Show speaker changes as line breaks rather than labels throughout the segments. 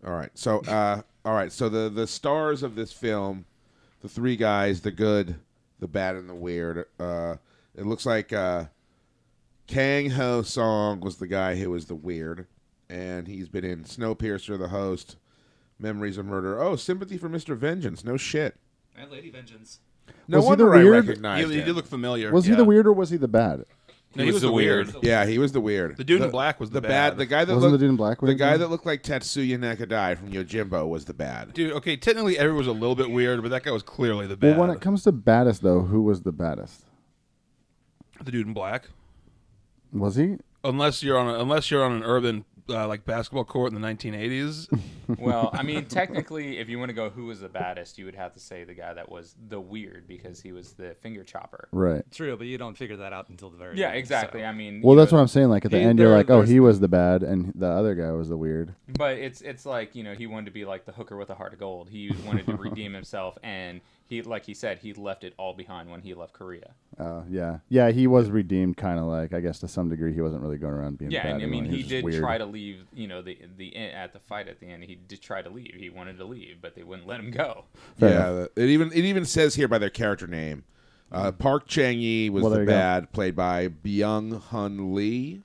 All right. So, the stars of this film, the three guys, the good, the bad, and the weird. It looks like Kang Ho Song was the guy who was the weird, and he's been in Snowpiercer, The Host, Memories of Murder. Oh, Sympathy for Mr. Vengeance. No shit.
And Lady Vengeance.
No
Was he
wonder
the
I
weird?
recognized
He
him.
did look familiar.
Was he the weird or was he the bad?
No, he was the weird.
Yeah, he was the weird.
The dude in black was the
bad. The guy that
Wasn't
looked
the dude in black
the
weird
guy
then?
that looked like Tetsuya Nakadai from Yojimbo was the bad.
Dude, okay, technically everyone was a little bit weird, but that guy was clearly the bad.
Well, when it comes to baddest though, who was the baddest?
The dude in black.
Was he?
Unless you're on an urban like basketball court in the 1980s.
Well, I mean, technically, if you want to go who was the baddest, you would have to say the guy that was the weird because he was the finger chopper.
Right.
True, but you don't figure that out until the very
Yeah,
end.
exactly.
so.
I mean,
Well,
you
that's
know,
what I'm saying. Like at the
he-
end, you're
there-
like, oh,
there's-
he was the bad, and the other guy was the weird.
But it's like, you know, he wanted to be like the hooker with a heart of gold. He wanted to redeem himself, and he, like he said, he left it all behind when he left Korea.
Yeah, he was redeemed, kind of like I guess to some degree. He wasn't really going around being
Yeah,
bad
and I mean,
anymore.
he
was just
did
weird.
try to leave. You know, the at the fight at the end, he did try to leave. He wanted to leave, but they wouldn't let him go.
Fair
Yeah, it even says here by their character name. Park Chang-yi was
Well,
the
there you go.
bad, played by Byung Hun Lee,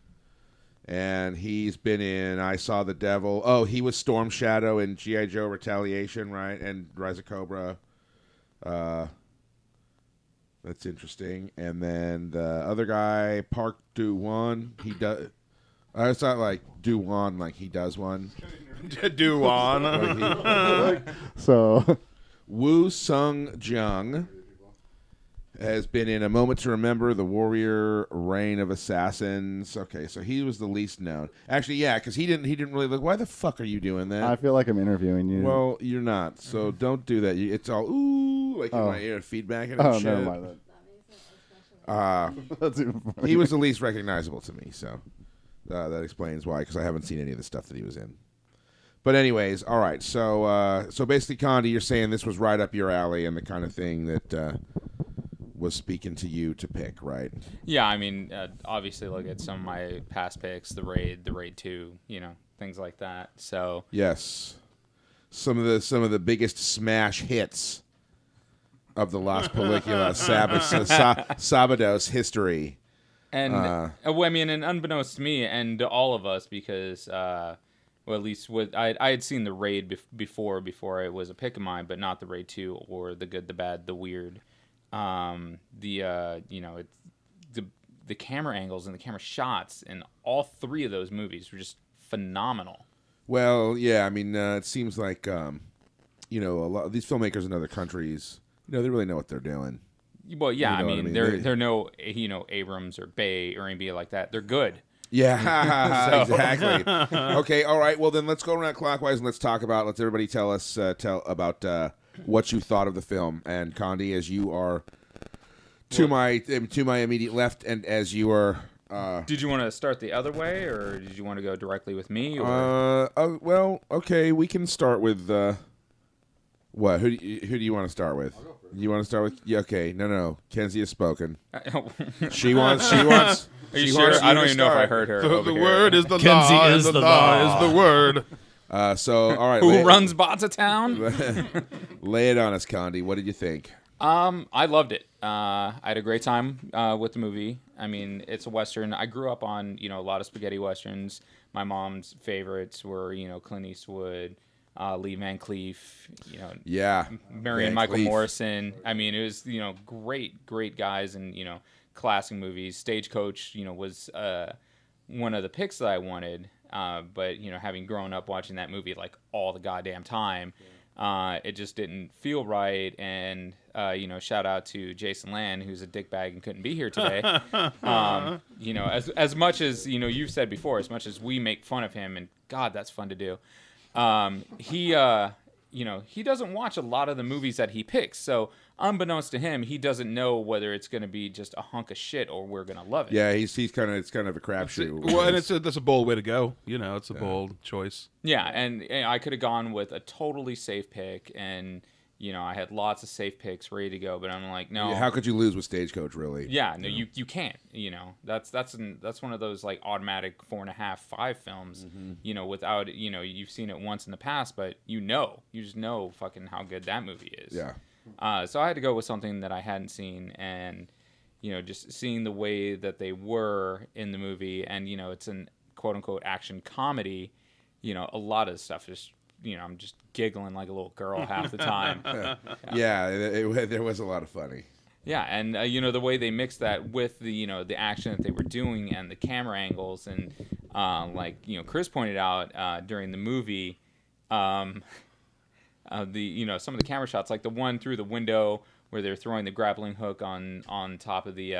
and he's been in I Saw the Devil. Oh, he was Storm Shadow in G.I. Joe Retaliation, right, and Rise of Cobra. That's interesting. And then the other guy, Park Do-won, he does. It's not like Do-won, like he does one.
Do on.
Like
So
Woo Sung Jung has been in A Moment to Remember, The Warrior, Reign of Assassins. Okay, so he was the least known. Actually, yeah, because he didn't really look. Why the fuck are you doing that?
I feel like I'm interviewing you.
Well, you're not. So don't do that. It's all ooh, like in
Oh.
my ear feedback and
oh,
shit.
never mind that. That's even funny.
He was the least recognizable to me, so that explains why. Because I haven't seen any of the stuff that he was in. But anyways, all right. So basically, Condi, you're saying this was right up your alley and the kind of thing that was speaking to you to pick, right?
Yeah, I mean, obviously, look at some of my past picks, the Raid 2, you know, things like that. So
Yes, some of the biggest smash hits of the Las Películas Sábados history.
And well, I mean, and unbeknownst to me and to all of us, because well, at least what I had seen the Raid before it was a pick of mine, but not the Raid 2 or the Good, the Bad, the Weird. You know, it's the camera angles and the camera shots in all three of those movies were just phenomenal.
Well, yeah, I mean, it seems like you know, a lot of these filmmakers in other countries, you know, they really know what they're doing.
Well, yeah,
You know
I
what I
mean,
mean?
they're no, you know, Abrams or Bay or anybody like that. They're good.
Yeah, exactly. Okay, all right. Well, then let's go around clockwise and let's talk about. Let's everybody tell us about what you thought of the film. And Condi, as you are to my immediate left, and as you are.
Did you want to start the other way, or did you want to go directly with me? Or?
Well, okay. We can start with what? Who do you want to start with? You want to start with? Yeah, okay. No. Kenzie has spoken. She wants.
Are you
she
sure?
wants
I don't
to
even know if I
start.
heard her.
The
over here.
word is the
Kenzie
law,
is
and
the
the law
law.
is the word.
So, all right.
Who runs Botsa Town?
Lay it on us, Condi. What did you think?
I loved it. I had a great time with the movie. I mean, it's a Western. I grew up on, you know, a lot of spaghetti Westerns. My mom's favorites were, you know, Clint Eastwood, Lee Van Cleef, you know,
Yeah.
Marion
Van
Michael
Cleef.
Morrison. I mean, it was, you know, great guys and, you know, classic movies. Stagecoach, you know, was one of the picks that I wanted. But, you know, having grown up watching that movie like all the goddamn time, it just didn't feel right. And, you know, shout out to Jason Land, who's a dickbag and couldn't be here today. You know, as much as, you know, you've said before, as much as we make fun of him, and God, that's fun to do. He, you know, he doesn't watch a lot of the movies that he picks. So unbeknownst to him, he doesn't know whether it's going to be just a hunk of shit or we're going to love it.
Yeah, it's kind of a crapshoot.
Well, and that's a bold way to go. You know, it's a bold choice.
Yeah, and I could have gone with a totally safe pick, and I had lots of safe picks ready to go, but I'm like, no.
How could you lose with Stagecoach, really?
Yeah, no, you can't. That's one of those like automatic 4.5, 5 films. Without you've seen it once in the past, but you just know fucking how good that movie is.
Yeah.
So I had to go with something that I hadn't seen, and just seeing the way that they were in the movie, and it's an quote unquote action comedy. A lot of the stuff is. I'm just giggling like a little girl half the time.
Yeah, there was a lot of funny.
Yeah, and the way they mixed that with the the action that they were doing and the camera angles, and like Chris pointed out during the movie, the some of the camera shots, like the one through the window where they're throwing the grappling hook on top of the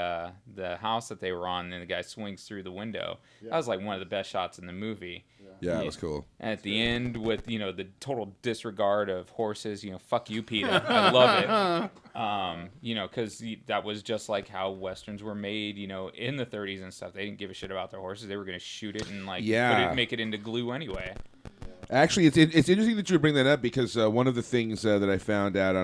house that they were on, and the guy swings through the window. Yeah. That was like one of the best shots in the movie.
Yeah, it was cool.
And at the end, with the total disregard of horses, fuck you, PETA. I love it. Because that was just like how westerns were made, in the 30s and stuff. They didn't give a shit about their horses. They were going to shoot it and make it into glue anyway.
Actually, it's interesting that you bring that up, because one of the things that I found out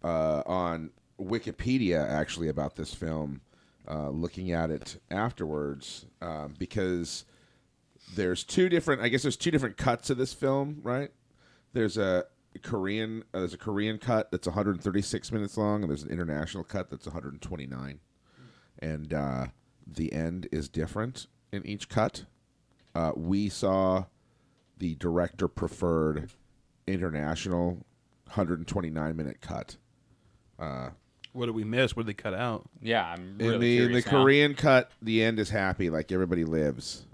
on Wikipedia actually about this film, looking at it afterwards, because there's two different cuts of this film, right? There's a Korean cut that's 136 minutes long, and there's an international cut that's 129, and the end is different in each cut. We saw the director preferred international 129-minute cut.
What did we miss? What did they cut out?
Yeah, I'm really
in the
now.
Korean cut, the end is happy, like everybody lives.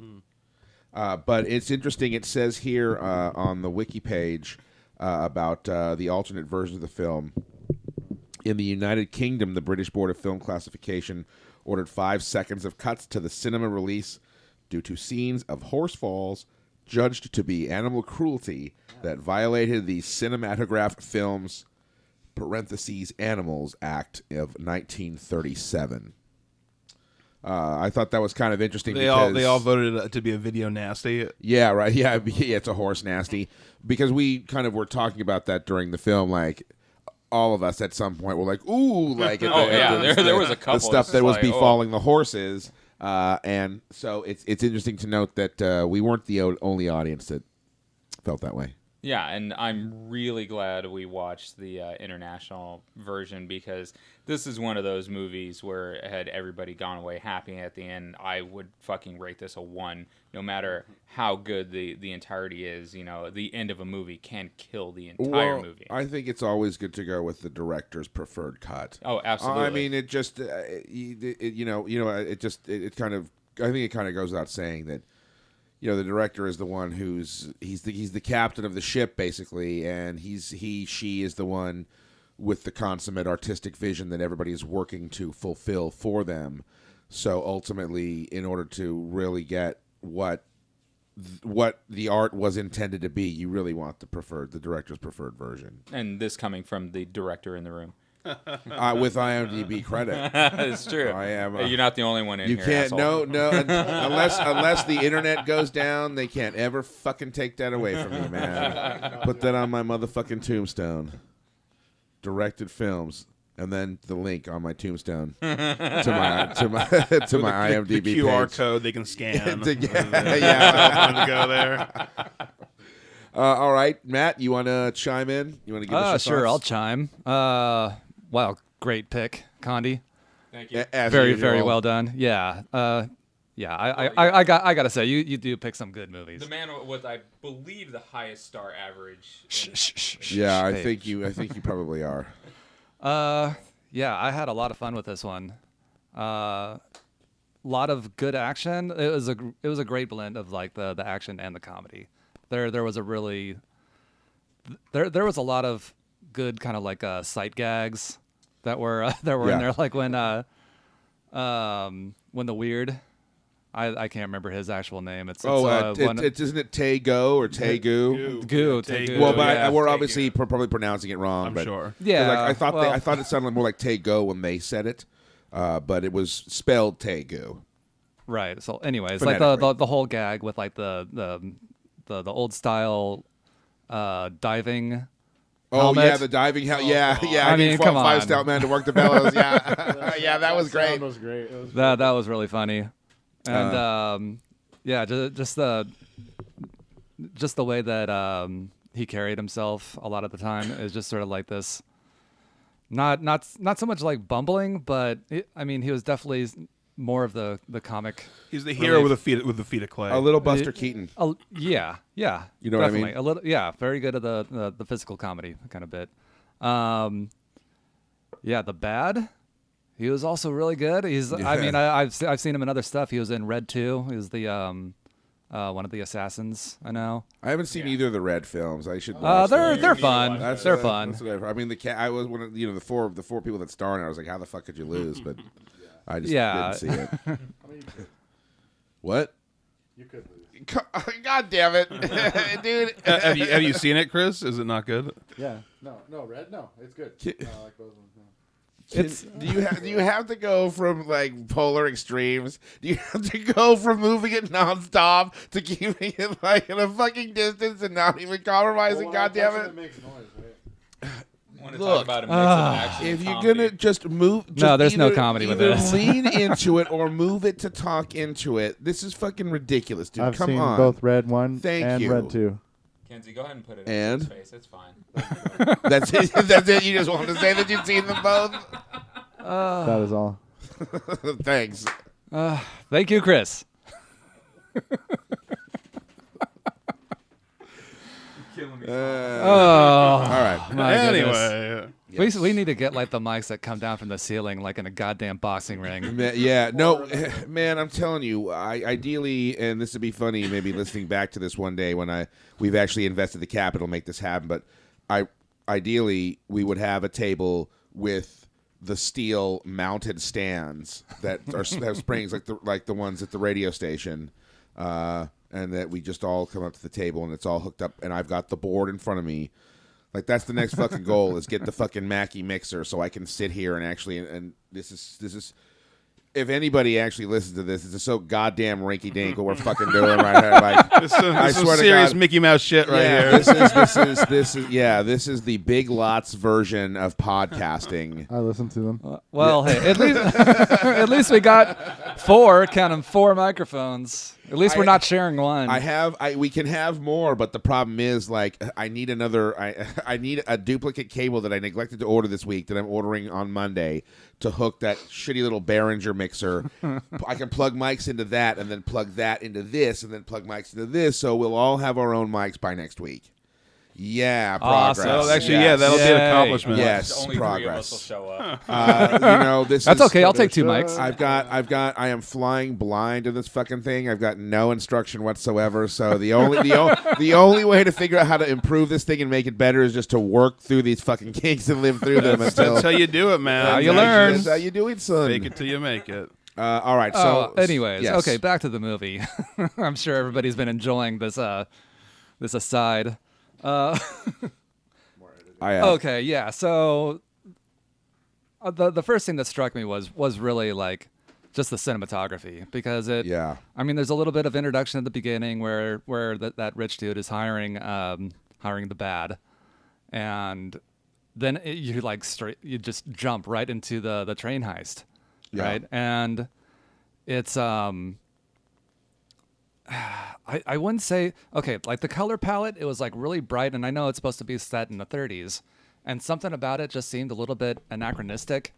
But it's interesting. It says here on the wiki page about the alternate version of the film. In the United Kingdom, the British Board of Film Classification ordered 5 seconds of cuts to the cinema release due to scenes of horse falls judged to be animal cruelty that violated the Cinematograph Films (Animals) Act of 1937. I thought that was kind of interesting.
They all voted it to be a video nasty.
Yeah, right. Yeah, it's a horse nasty, because we kind of were talking about that during the film. Like, all of us at some point were like, "Ooh!" Like,
there was a couple
the stuff that was
like,
befalling the horses. And so it's interesting to note that we weren't the only audience that felt that way.
Yeah, and I'm really glad we watched the international version, because this is one of those movies where had everybody gone away happy at the end, I would fucking rate this a 1, no matter how good the entirety is. The end of a movie can kill the entire movie.
I think it's always good to go with the director's preferred cut.
Oh, absolutely.
I mean, it just, it kind of, I think it kind of goes without saying that, the director is the one he's the captain of the ship, basically, and she is the one with the consummate artistic vision that everybody is working to fulfill for them. So ultimately, in order to really get what the art was intended to be, you really want the director's preferred version.
And this coming from the director in the room.
With IMDb credit.
It's true.
I am.
You're not the only one in
you
here.
Can't.
Asshole.
No. Unless the internet goes down, they can't ever fucking take that away from me, man. Put that on my motherfucking tombstone. Directed films, and then the link on my tombstone to my IMDb
the QR
page.
code they can scan.
to
go there.
All right, Matt, you want to chime in? You want to give us your
Sure, I'll
thoughts?
chime. Wow, great pick, Condi.
Thank you.
As
Very,
usual.
very well done. Yeah. I gotta say, you do pick some good movies.
The man was, I believe, the highest star average.
Yeah, I
Hey.
think you probably are.
Yeah, I had a lot of fun with this one. Lot of good action. It was a great blend of like the action and the comedy. There was a really there was a lot of good kind of like sight gags that were in there, like when the Weird, I can't remember his actual name.
Isn't it Tae-go or Tae-goo?
Tae-goo,
Well, but
yeah.
we're obviously probably pronouncing it wrong.
I'm
but,
sure.
Yeah,
like, I thought
well-
I thought it sounded more like Tae-go when they said it, but it was spelled Tae-goo.
Right. So, anyways, like
Phonetically.
the whole gag with like the old style diving
Oh
helmet.
yeah, the diving hell. Yeah, yeah.
I mean, come
five
on.
stout man to work the bellows. Yeah, yeah, that was great.
Sound was great. It was
That was really funny, and yeah, just the way that he carried himself a lot of the time is just sort of like this. Not so much like bumbling, but I mean, he was definitely more of the comic.
He's the hero with the feet of clay.
A little Buster Keaton.
Yeah,
You know what I
definitely.
mean?
A little, yeah, very good at the physical comedy kind of bit. Yeah, the bad. He was also really good. I mean, I've seen him in other stuff. He was in Red 2. He was the one of the assassins. I know.
I haven't seen either of the Red films. I should. watch
They're
them.
fun. They're fun.
That's what I mean, I was one of the four people that star in it. I was like, how the fuck could you lose? But I just
Yeah.
didn't see it. What?
You could lose.
God damn it, dude!
Have you seen it, Chris? Is it not good?
Yeah. No, Red. No, it's good. I like both of them.
Do you have to go from like polar extremes? Do you have to go from moving it nonstop to keeping it like in a fucking distance and not even compromising? God damn it!
Makes noise, right?
Want to
Look,
talk about a mix of action
If
and
you're
comedy.
gonna just move,
No, there's no comedy with
either
this.
lean into it or move it to talk into it. This is fucking ridiculous, dude.
I've
Come
seen
on.
both Red 1
Thank
and
you.
Red 2.
Kenzie, go ahead and put it
And?
in his face. It's fine.
That's it. That's it. You just wanted to say that you've seen them both.
That is all.
Thanks.
Thank you, Chris. Oh,
All right.
my goodness.
Anyway,
We need to get like the mics that come down from the ceiling, like in a goddamn boxing ring.
Yeah, no, man, I'm telling you, ideally, and this would be funny, maybe listening back to this one day when we've actually invested the capital to make this happen. But ideally, we would have a table with the steel mounted stands that have springs like the ones at the radio station, and that we just all come up to the table and it's all hooked up, and I've got the board in front of me. Like, that's the next fucking goal, is get the fucking Mackie mixer so I can sit here and actually, and this is, if anybody actually listens to this, it's so goddamn rinky dink what we're fucking doing right here. Like,
this is
I
some
swear to
serious
God.
Mickey Mouse shit right
yeah,
here.
this is the Big Lots version of podcasting.
I listened to them.
Well, hey, at least we got four microphones. At least we're not sharing one.
We can have more, but the problem is, like, I need I need a duplicate cable that I neglected to order this week that I'm ordering on Monday to hook that shitty little Behringer mixer. I can plug mics into that and then plug that into this and then plug mics into this, so we'll all have our own mics by next week. Yeah,
Awesome.
progress.
Oh, actually,
Yes.
yeah, that'll be an
Yay.
accomplishment.
Yes,
Only 3 of us will
progress.
show up.
This
That's
is,
okay. I'll take 2 mics.
I am flying blind in this fucking thing. I've got no instruction whatsoever. So the only way to figure out how to improve this thing and make it better is just to work through these fucking kinks and live through them until.
That's how you do it, man.
How you learn.
That's how you do it, son.
Fake it till you make it.
All right. So,
anyways,
yes.
okay, back to the movie. I'm sure everybody's been enjoying this aside.
I
Okay, yeah. So the first thing that struck me was really like just the cinematography, because
Yeah.
I mean, there's a little bit of introduction at the beginning where that rich dude is hiring the bad, and then you just jump right into the train heist,
Yeah.
right? And it's I wouldn't say, okay, like the color palette, it was like really bright, and I know it's supposed to be set in the 30s, and something about it just seemed a little bit anachronistic.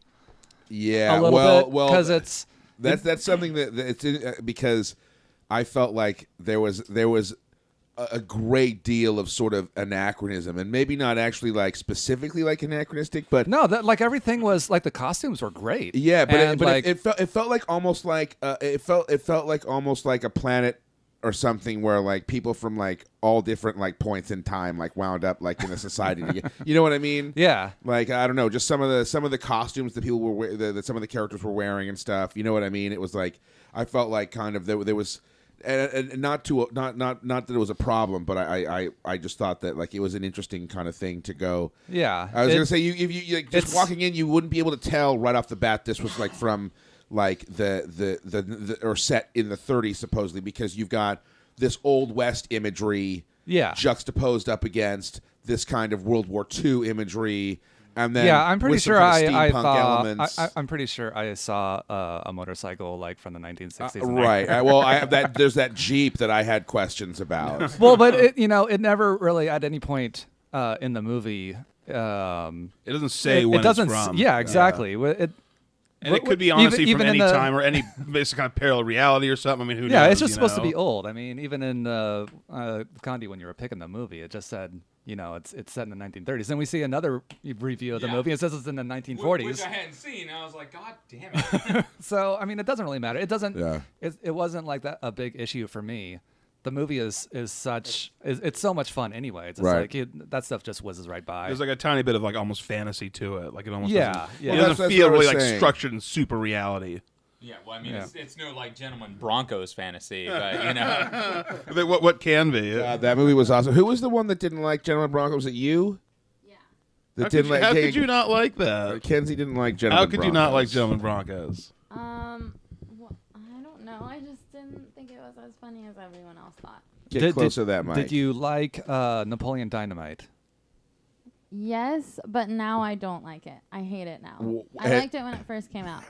Yeah.
A little bit,
well,
because it's
that's something that it's because I felt like there was a great deal of sort of anachronism, and maybe not actually like specifically like anachronistic, but
no, that like everything was like the costumes were great.
yeah, but
And, like,
it felt like almost like it felt like almost like a planet or something where like people from like all different like points in time like wound up like in a society together. You know what I mean?
yeah.
Like, I don't know, just some of the costumes that people were that some of the characters were wearing and stuff. You know what I mean? It was like I felt like kind of there was, and not that it was a problem, but I just thought that like it was an interesting kind of thing to go.
Yeah.
I was gonna say if you like, just
it's-
walking in, you wouldn't be able to tell right off the bat this was like from like the or set in the 30s supposedly, because you've got this old west imagery
Yeah.
juxtaposed up against this kind of World War II imagery, and then
yeah, I'm pretty
with some
sure
kind of
I
steampunk
saw.
elements.
I'm pretty sure I saw a motorcycle like from the 1960s. and
Right. Well, I have that. There's that Jeep that I had questions about.
Well, but it never really at any point in the movie.
It doesn't say when
it doesn't.
it's from.
Yeah, exactly.
And it could be honestly
even
from
in
any
the-
time or any basic kind of parallel reality or something. I mean, who knows?
Yeah, it's just
you
supposed to
know?
be old. I mean, even in Condi, when you were picking the movie, it just said, it's set in the 1930s. Then we see another review of the
Yeah.
movie. It says it's in the 1940s.
Which I hadn't seen. I was like, God damn it.
So I mean, it doesn't really matter. It doesn't.
Yeah.
It wasn't like that a big issue for me. The movie is it's so much fun anyway. It's just
Right.
like that stuff just whizzes right by.
There's like a tiny bit of like almost fantasy to it. Like it almost
Yeah,
doesn't,
yeah.
It
Well,
doesn't
that's
feel
what I was
really like
saying.
structured in super reality.
Yeah, well, I mean,
Yeah.
it's no like Gentleman Broncos fantasy, but you know.
But what can be?
That movie was awesome. Who was the one that didn't like Gentleman Broncos? Was it you?
Yeah.
That
How
didn't
could, you,
like.
how could you not like that?
Kenzie didn't like Gentleman
How could you not like
Broncos.
Gentleman Broncos?
Well, I don't know. I just didn't think it was as funny as everyone else thought.
Get closer to that mic.
Did you like Napoleon Dynamite?
Yes, but now I don't like it. I hate it now. I
and-
liked it when it first came out.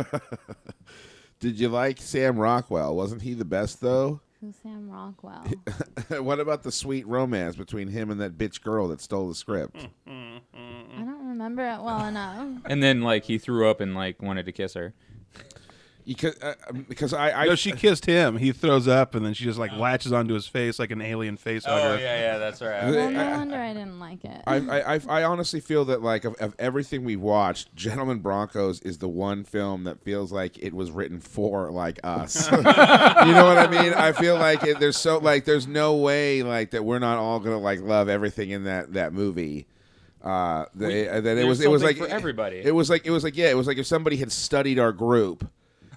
Did you like Sam Rockwell? Wasn't he the best though?
Who's Sam Rockwell?
What about the sweet romance between him and that bitch girl that stole the script?
I don't remember it well enough.
And then like he threw up and like wanted to kiss her.
Because I
No, she kissed him. He throws up, and then she just like latches onto his face like an alien face hugger.
yeah, that's right.
Well, no wonder I didn't like it.
I honestly feel that like of everything we watched, Gentleman Broncos is the one film that feels like it was written for like us. You know what I mean? I feel like there's no way like that we're not all gonna like love everything in that movie. That it was
something
like
for everybody.
It was like if somebody had studied our group.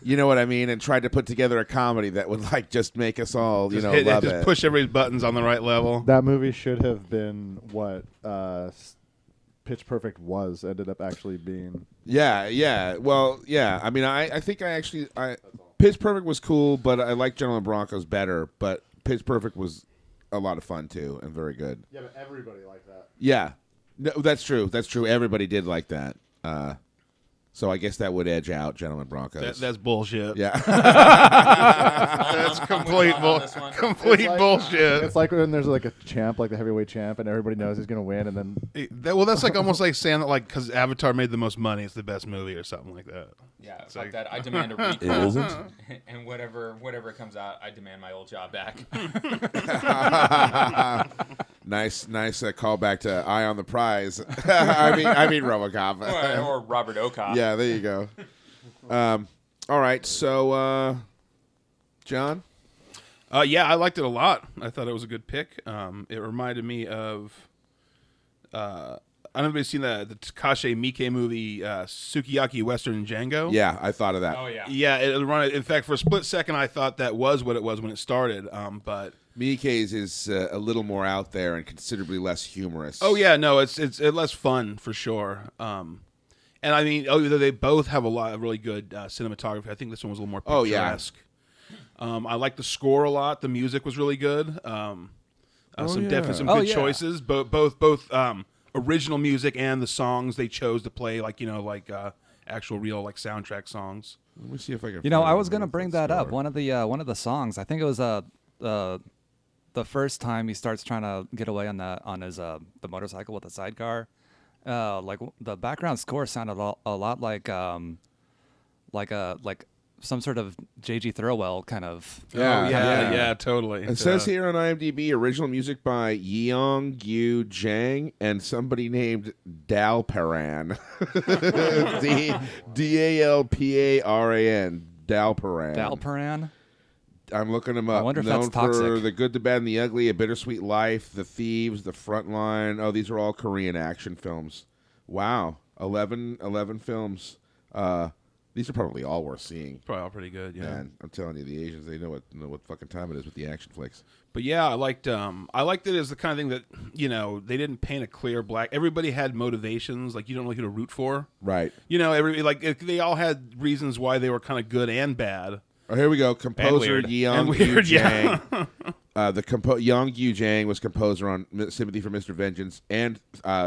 You know what I mean, and tried to put together a comedy that would like just make us all
Just
love
just
it.
push everybody's buttons on the right level.
That movie should have been what Pitch Perfect was. Ended up actually being.
Yeah. Well, yeah. I mean, I think Pitch Perfect was cool, but I like Gentleman Broncos better. But Pitch Perfect was a lot of fun too, and very good.
Yeah, but everybody liked that.
Yeah, no, that's true. That's true. Everybody did like that. So I guess that would edge out Gentleman Broncos.
That's bullshit.
yeah.
That's complete complete bullshit.
It's like when there's like a champ, like the heavyweight champ, and everybody knows he's gonna win, and then
That's like almost like saying that like because Avatar made the most money, it's the best movie or something like that.
Yeah,
It's
fuck
like-
that. I demand a recall.
It isn't?
And whatever comes out, I demand my old job back.
Nice callback to Eye on the Prize. I mean RoboCop.
or Robert Okoff.
Yeah, there you go. All right, so John.
Yeah, I liked it a lot. I thought it was a good pick. It reminded me of. I don't know if you've seen the Takashi Miike movie, Sukiyaki Western Django.
Yeah, I thought of that.
Oh yeah.
Yeah, it reminded. In fact, for a split second, I thought that was what it was when it started. But
Miike's is a little more out there and considerably less humorous.
oh yeah, no, it's less fun for sure. And I mean, they both have a lot of really good cinematography. I think this one was a little more
Oh, yeah.
picturesque. I like the score a lot. The music was really good. Definitely some
Oh,
good
yeah.
choices. Both original music and the songs they chose to play, like actual real like soundtrack songs.
Let me see if I can.
I
find
was gonna
what
bring
that's
that up.
for.
One of the songs. I think it was the first time he starts trying to get away on his the motorcycle with the sidecar. Like the background score sounded a lot like some sort of J.G. Thirlwell kind of.
Yeah,
yeah, totally.
It says here on IMDb, original music by Yeong Gyu Jang and somebody named Dalparan. Dalparan. Dalparan.
Dalparan.
I'm looking him up.
I wonder if
Known
that's toxic.
for The Good, the Bad, and the Ugly, A Bittersweet Life, The Thieves, The Frontline. Oh, these are all Korean action films. Wow, 11 films. These are probably all worth seeing.
Probably all pretty good. Yeah.
Man, I'm telling you, the Asians, they know what fucking time it is with the action flicks.
But yeah, I liked it as the kind of thing that they didn't paint a clear black. Everybody had motivations, like you don't know who to root for.
Right.
They all had reasons why they were kind of good and bad.
Oh, here we go. Composer
weird.
Yang
And weird,
Yu
yeah.
Jang. Yang Yu Jang was composer on Sympathy for Mr. Vengeance and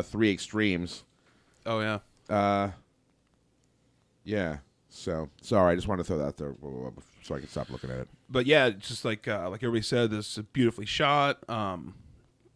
Three Extremes.
Oh yeah.
Yeah. So sorry, I just wanted to throw that out there so I can stop looking at it.
But yeah, it's just like everybody said, this is beautifully shot.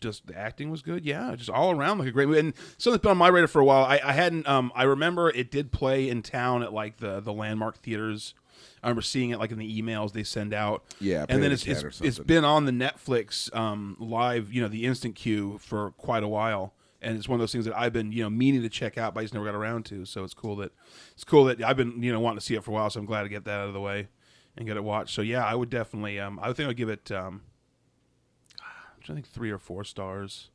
Just the acting was good. Yeah, just all around like a great movie. And something's been on my radar for a while. I hadn't. I remember it did play in town at like the Landmark theaters. I remember seeing it like in the emails they send out.
Yeah,
and then
Pay the Cat or
it's
something.
been on the Netflix live, the instant queue for quite a while. And it's one of those things that I've been, meaning to check out, but I just never got around to. So it's cool that I've been, wanting to see it for a while. So I'm glad to get that out of the way and get it watched. So yeah, I would definitely, I think I'd give it, I think 3 or 4 stars.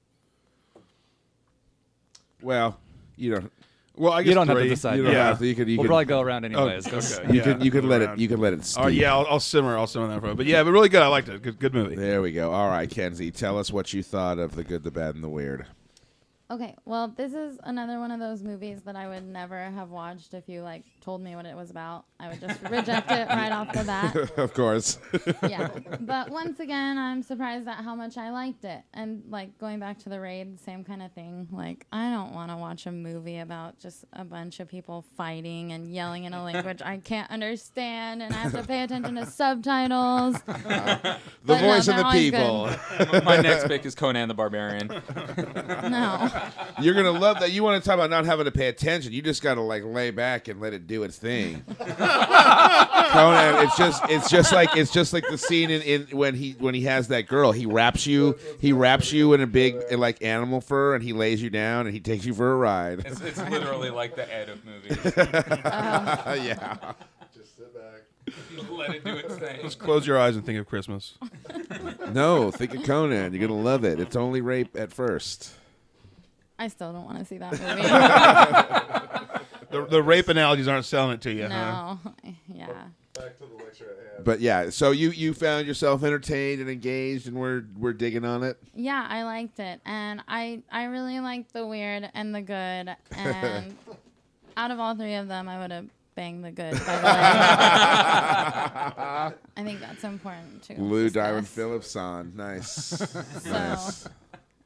Well, you don't.
Well, I guess
You don't have
3.
to decide.
You don't
Yeah.
have to. You could.
We'll probably go around anyways.
Okay.
'cause-
You
Yeah,
could. You could
go
let
around.
it. You could let it steep.
Oh yeah, I'll simmer that for it. But yeah, but really good. I liked it. Good movie.
There we go. All right, Kenzie, tell us what you thought of The Good, the Bad, and the Weird.
Okay, well, this is another one of those movies that I would never have watched if you told me what it was about. I would just reject it right off the bat.
Of course.
Yeah, but once again, I'm surprised at how much I liked it. And going back to The Raid, same kind of thing. I don't want to watch a movie about just a bunch of people fighting and yelling in a language I can't understand, and I have to pay attention to subtitles.
The
But no,
voice of
they're
the
always
people.
My next pick is Conan the Barbarian.
No.
You're gonna love that. You want to talk about not having to pay attention. You just gotta lay back and let it do its thing. Conan, it's just like the scene in when he has that girl. He wraps you in a big animal fur, and he lays you down and he takes you for a ride.
It's literally like the Ed of movies.
Yeah.
Just sit back.
Let it do its thing.
Just close your eyes and think of Christmas.
No, think of Conan. You're gonna love it. It's only rape at first.
I still don't want to see that movie.
The rape analogies aren't selling it to you, huh?
No. Yeah.
Back to the lecture at hand.
But yeah, so you found yourself entertained and engaged, and we're digging on it.
Yeah, I liked it. And I really liked the weird and the good. And out of all 3 of them, I would have banged the good, by the way. I think that's important, too.
Lou Diamond Phillips on. Nice. Nice.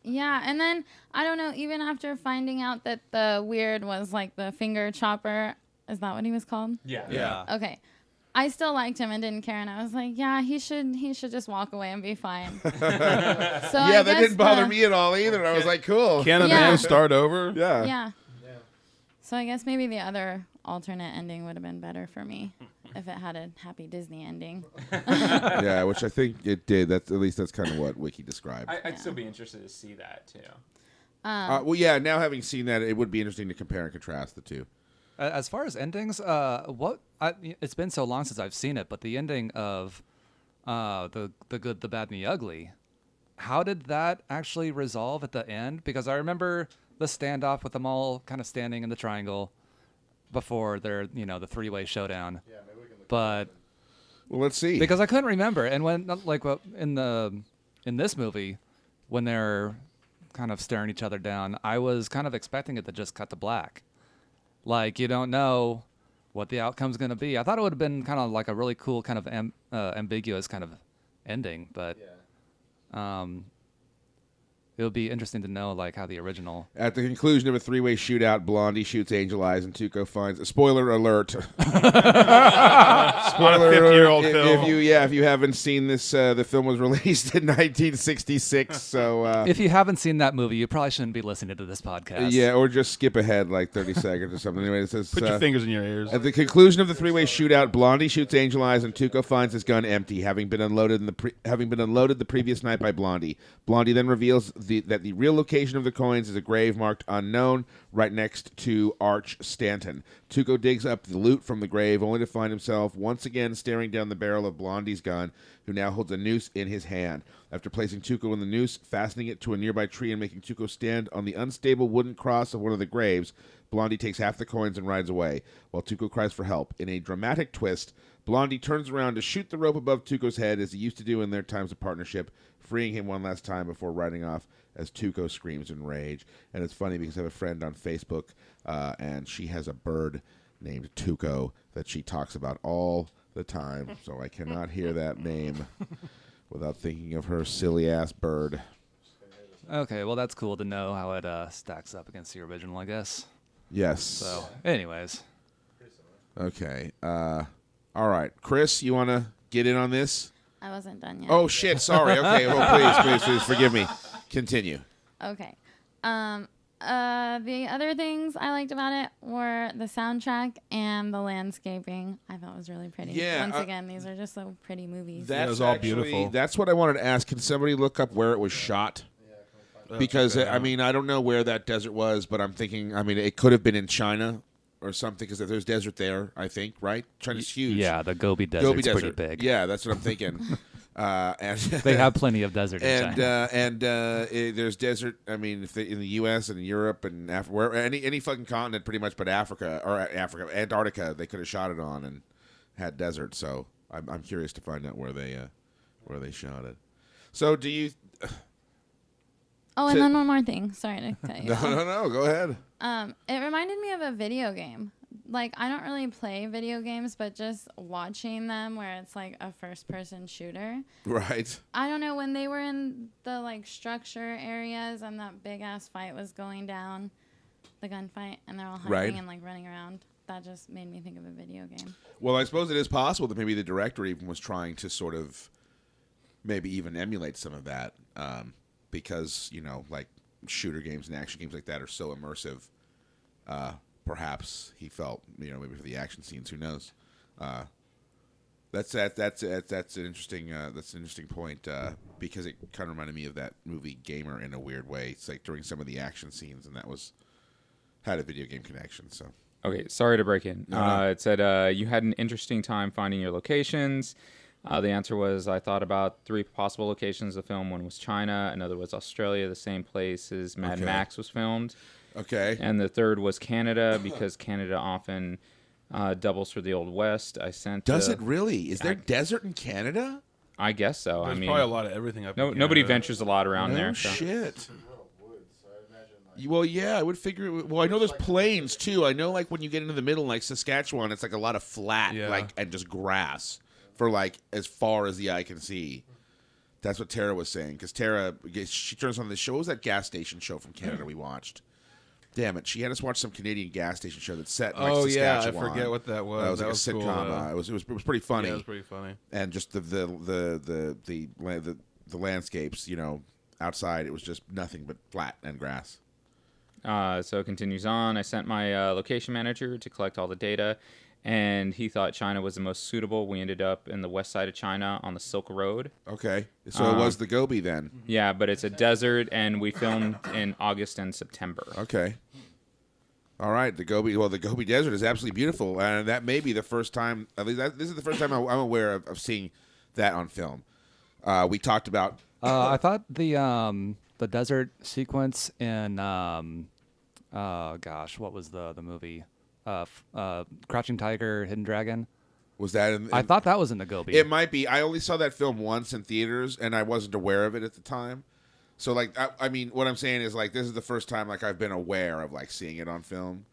Yeah, and then, I don't know, even after finding out that the weird was the finger chopper, is that what he was called?
Yeah.
Okay. I still liked him and didn't care, and I was like, yeah, he should just walk away and be fine. So
Yeah, that didn't bother me at all either. I was like, cool.
Can a
Yeah.
man start over?
Yeah.
Yeah. So I guess maybe the other alternate ending would have been better for me if it had a happy Disney ending.
Yeah, which I think it did. That's kind of what Wiki described.
I'd still be interested to see that too.
Well, yeah. Now having seen that, it would be interesting to compare and contrast the two.
As far as endings, it's been so long since I've seen it, but the ending of the good, the bad, and the ugly, how did that actually resolve at the end? Because I remember the standoff with them all kind of standing in the triangle before their, the 3-way showdown.
Yeah, maybe we can look
But
Well, let's see.
because I couldn't remember, and when in this movie, when they're kind of staring each other down, I was kind of expecting it to just cut to black. You don't know what the outcome's going to be. I thought it would have been kind of like a really cool kind of ambiguous kind of ending, but it would be interesting to know how the original.
At the conclusion of a 3-way shootout, Blondie shoots Angel Eyes, and Tuco finds. Spoiler alert! Spoiler alert!
50-year-old film.
If you haven't seen this, the film was released in 1966. So
If you haven't seen that movie, you probably shouldn't be listening to this podcast.
yeah, or just skip ahead 30 seconds or something. Anyway, it says.
Put your fingers in your ears.
At the conclusion of the 3-way shootout, Blondie shoots Angel Eyes, and Tuco finds his gun empty, having been unloaded the previous night by Blondie. Blondie then reveals that the real location of the coins is a grave marked unknown, right next to Arch Stanton. Tuco digs up the loot from the grave, only to find himself once again staring down the barrel of Blondie's gun, who now holds a noose in his hand. After placing Tuco in the noose, fastening it to a nearby tree, and making Tuco stand on the unstable wooden cross of one of the graves, Blondie takes half the coins and rides away, while Tuco cries for help. In a dramatic twist, Blondie turns around to shoot the rope above Tuco's head, as he used to do in their times of partnership, freeing him one last time before riding off as Tuco screams in rage. And it's funny because I have a friend on Facebook, and she has a bird named Tuco that she talks about all the time, so I cannot hear that name without thinking of her silly ass bird.
Okay, well that's cool to know how it stacks up against the original, I guess.
Yes.
So, anyways,
Okay. All right, Chris, you want to get in on this?
I wasn't done yet.
Oh shit! Sorry. Okay. Well, please, forgive me. Continue.
Okay. The other things I liked about it were the soundtrack and the landscaping. I thought was really pretty.
Yeah,
Once again, these are just so pretty movies.
That's
was all
actually-
beautiful.
That's what I wanted to ask. Can somebody look up where it was shot? Because
Okay.
I mean, I don't know where that desert was, but I'm thinking. I mean, it could have been in China or something, because there's desert there. I think, right? China's huge.
yeah, the Gobi Desert's
Gobi
pretty
Desert.
big.
Yeah, that's what I'm thinking. And
They have plenty of desert in
and
China.
there's desert. I mean, if in the U.S. and Europe and where any fucking continent, pretty much, but Antarctica, they could have shot it on and had desert. So I'm curious to find out where they shot it. So do you?
Oh, and then one more thing. Sorry to cut you
No,
off.
no. Go ahead.
It reminded me of a video game. Like, I don't really play video games, but just watching them where it's like a first-person shooter.
Right.
I don't know, when they were in the like structure areas and that big-ass fight was going down, the gunfight, and they're all hiding
Right.
and like running around. That just made me think of a video game.
Well, I suppose it is possible that maybe the director even was trying to sort of maybe even emulate some of that, because like shooter games and action games like that are so immersive. Perhaps he felt, maybe for the action scenes, who knows? That's an interesting point, because it kind of reminded me of that movie Gamer in a weird way. It's like during some of the action scenes, and that had a video game connection. So
Okay, sorry to break in.
No.
It said you had an interesting time finding your locations. The answer was, I thought about 3 possible locations of the film. One was China, another was Australia, the same place as Mad
Okay.
Max was filmed.
okay,
And the third was Canada, because Canada often doubles for the Old West. I sent.
does it really? Is there desert in Canada?
I guess so.
There's
I mean,
probably a lot of everything up. in
nobody
Canada.
ventures a lot around
No
there. So.
shit. Well, yeah, I would figure. Well, I know there's plains too. I know, like when you get into the middle, like Saskatchewan, it's like a lot of flat,
Yeah.
like and just grass for like as far as the eye can see. That's what Tara was saying, because Tara, she turns on the show. What was that gas station show from Canada we watched? Damn it, she had us watch some Canadian gas station show that's set. In, like,
Oh yeah, I
Saskatchewan.
forget what that was.
That was like a
cool,
sitcom.
though.
It was pretty funny,
Yeah, it was pretty funny.
and just the landscapes, outside it was just nothing but flat and grass.
So it continues on. I sent my location manager to collect all the data, and he thought China was the most suitable. We ended up in the west side of China on the Silk Road.
Okay, so it was the Gobi then.
Yeah, but it's a desert, and we filmed in August and September.
Okay. All right, the Gobi. Well, the Gobi Desert is absolutely beautiful, and that may be the first time. At least this is the first time I'm aware of seeing that on film. We talked about.
I thought the desert sequence in what was the movie? Crouching Tiger, Hidden Dragon.
Was that in?
I thought that was in the Gobi.
It might be. I only saw that film once in theaters, and I wasn't aware of it at the time. So, like, I mean, what I'm saying is, like, this is the first time, like, I've been aware of, like, seeing it on film.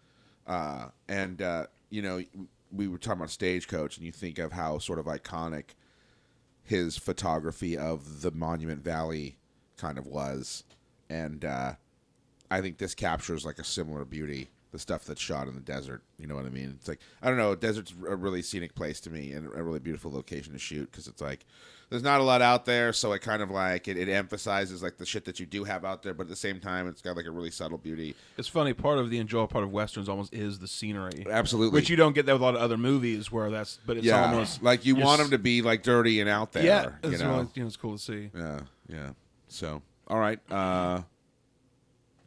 We were talking about Stagecoach, and you think of how sort of iconic his photography of the Monument Valley kind of was. And I think this captures, like, a similar beauty. The stuff that's shot in the desert, you know what I mean? It's like, I don't know, desert's a really scenic place to me and a really beautiful location to shoot, because it's like, there's not a lot out there, so it kind of like, it emphasizes like the shit that you do have out there, but at the same time, it's got like a really subtle beauty.
It's funny. Part of the enjoyable part of westerns almost is the scenery,
Absolutely.
which you don't get that with a lot of other movies where that's. But it's
yeah,
almost
like you
you're
want
s-
them to be like dirty and out there,
Yeah,
you
it's,
know?
always- it's cool to see.
Yeah. So, all right,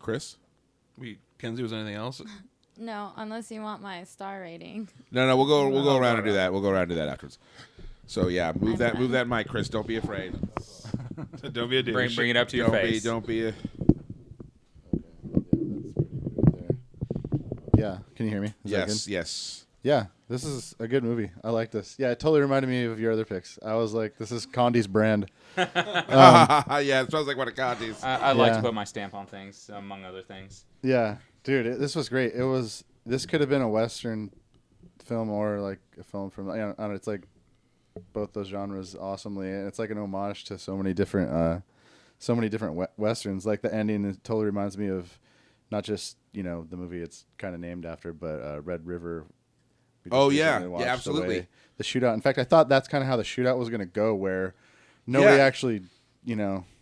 Chris?
Kenzie, was anything else?
No, unless you want my star rating.
No, we'll go
No,
around and
no.
do that. We'll go around and do that afterwards. So yeah, move
I'm
that mic, Chris. Don't be afraid.
Don't be a douche.
Bring it up to your face.
Don't be a.
Yeah, can you hear me? Is that good?
Yes.
Yeah, this is a good movie. I like this. Yeah, it totally reminded me of your other picks. I was like, this is Condi's brand.
Yeah, it smells like one of Conti's.
I like
Yeah.
to put my stamp on things, among other things.
Yeah, dude, this was great. This could have been a Western film or like a film from, I don't know, it's like both those genres awesomely, and it's like an homage to so many different westerns. Like the ending, it totally reminds me of not just the movie it's kind of named after, but Red River. We just
Oh, yeah.
recently
Yeah,
watched
absolutely.
The shootout. In fact, I thought that's kind of how the shootout was going to go, where nobody
Yeah.
actually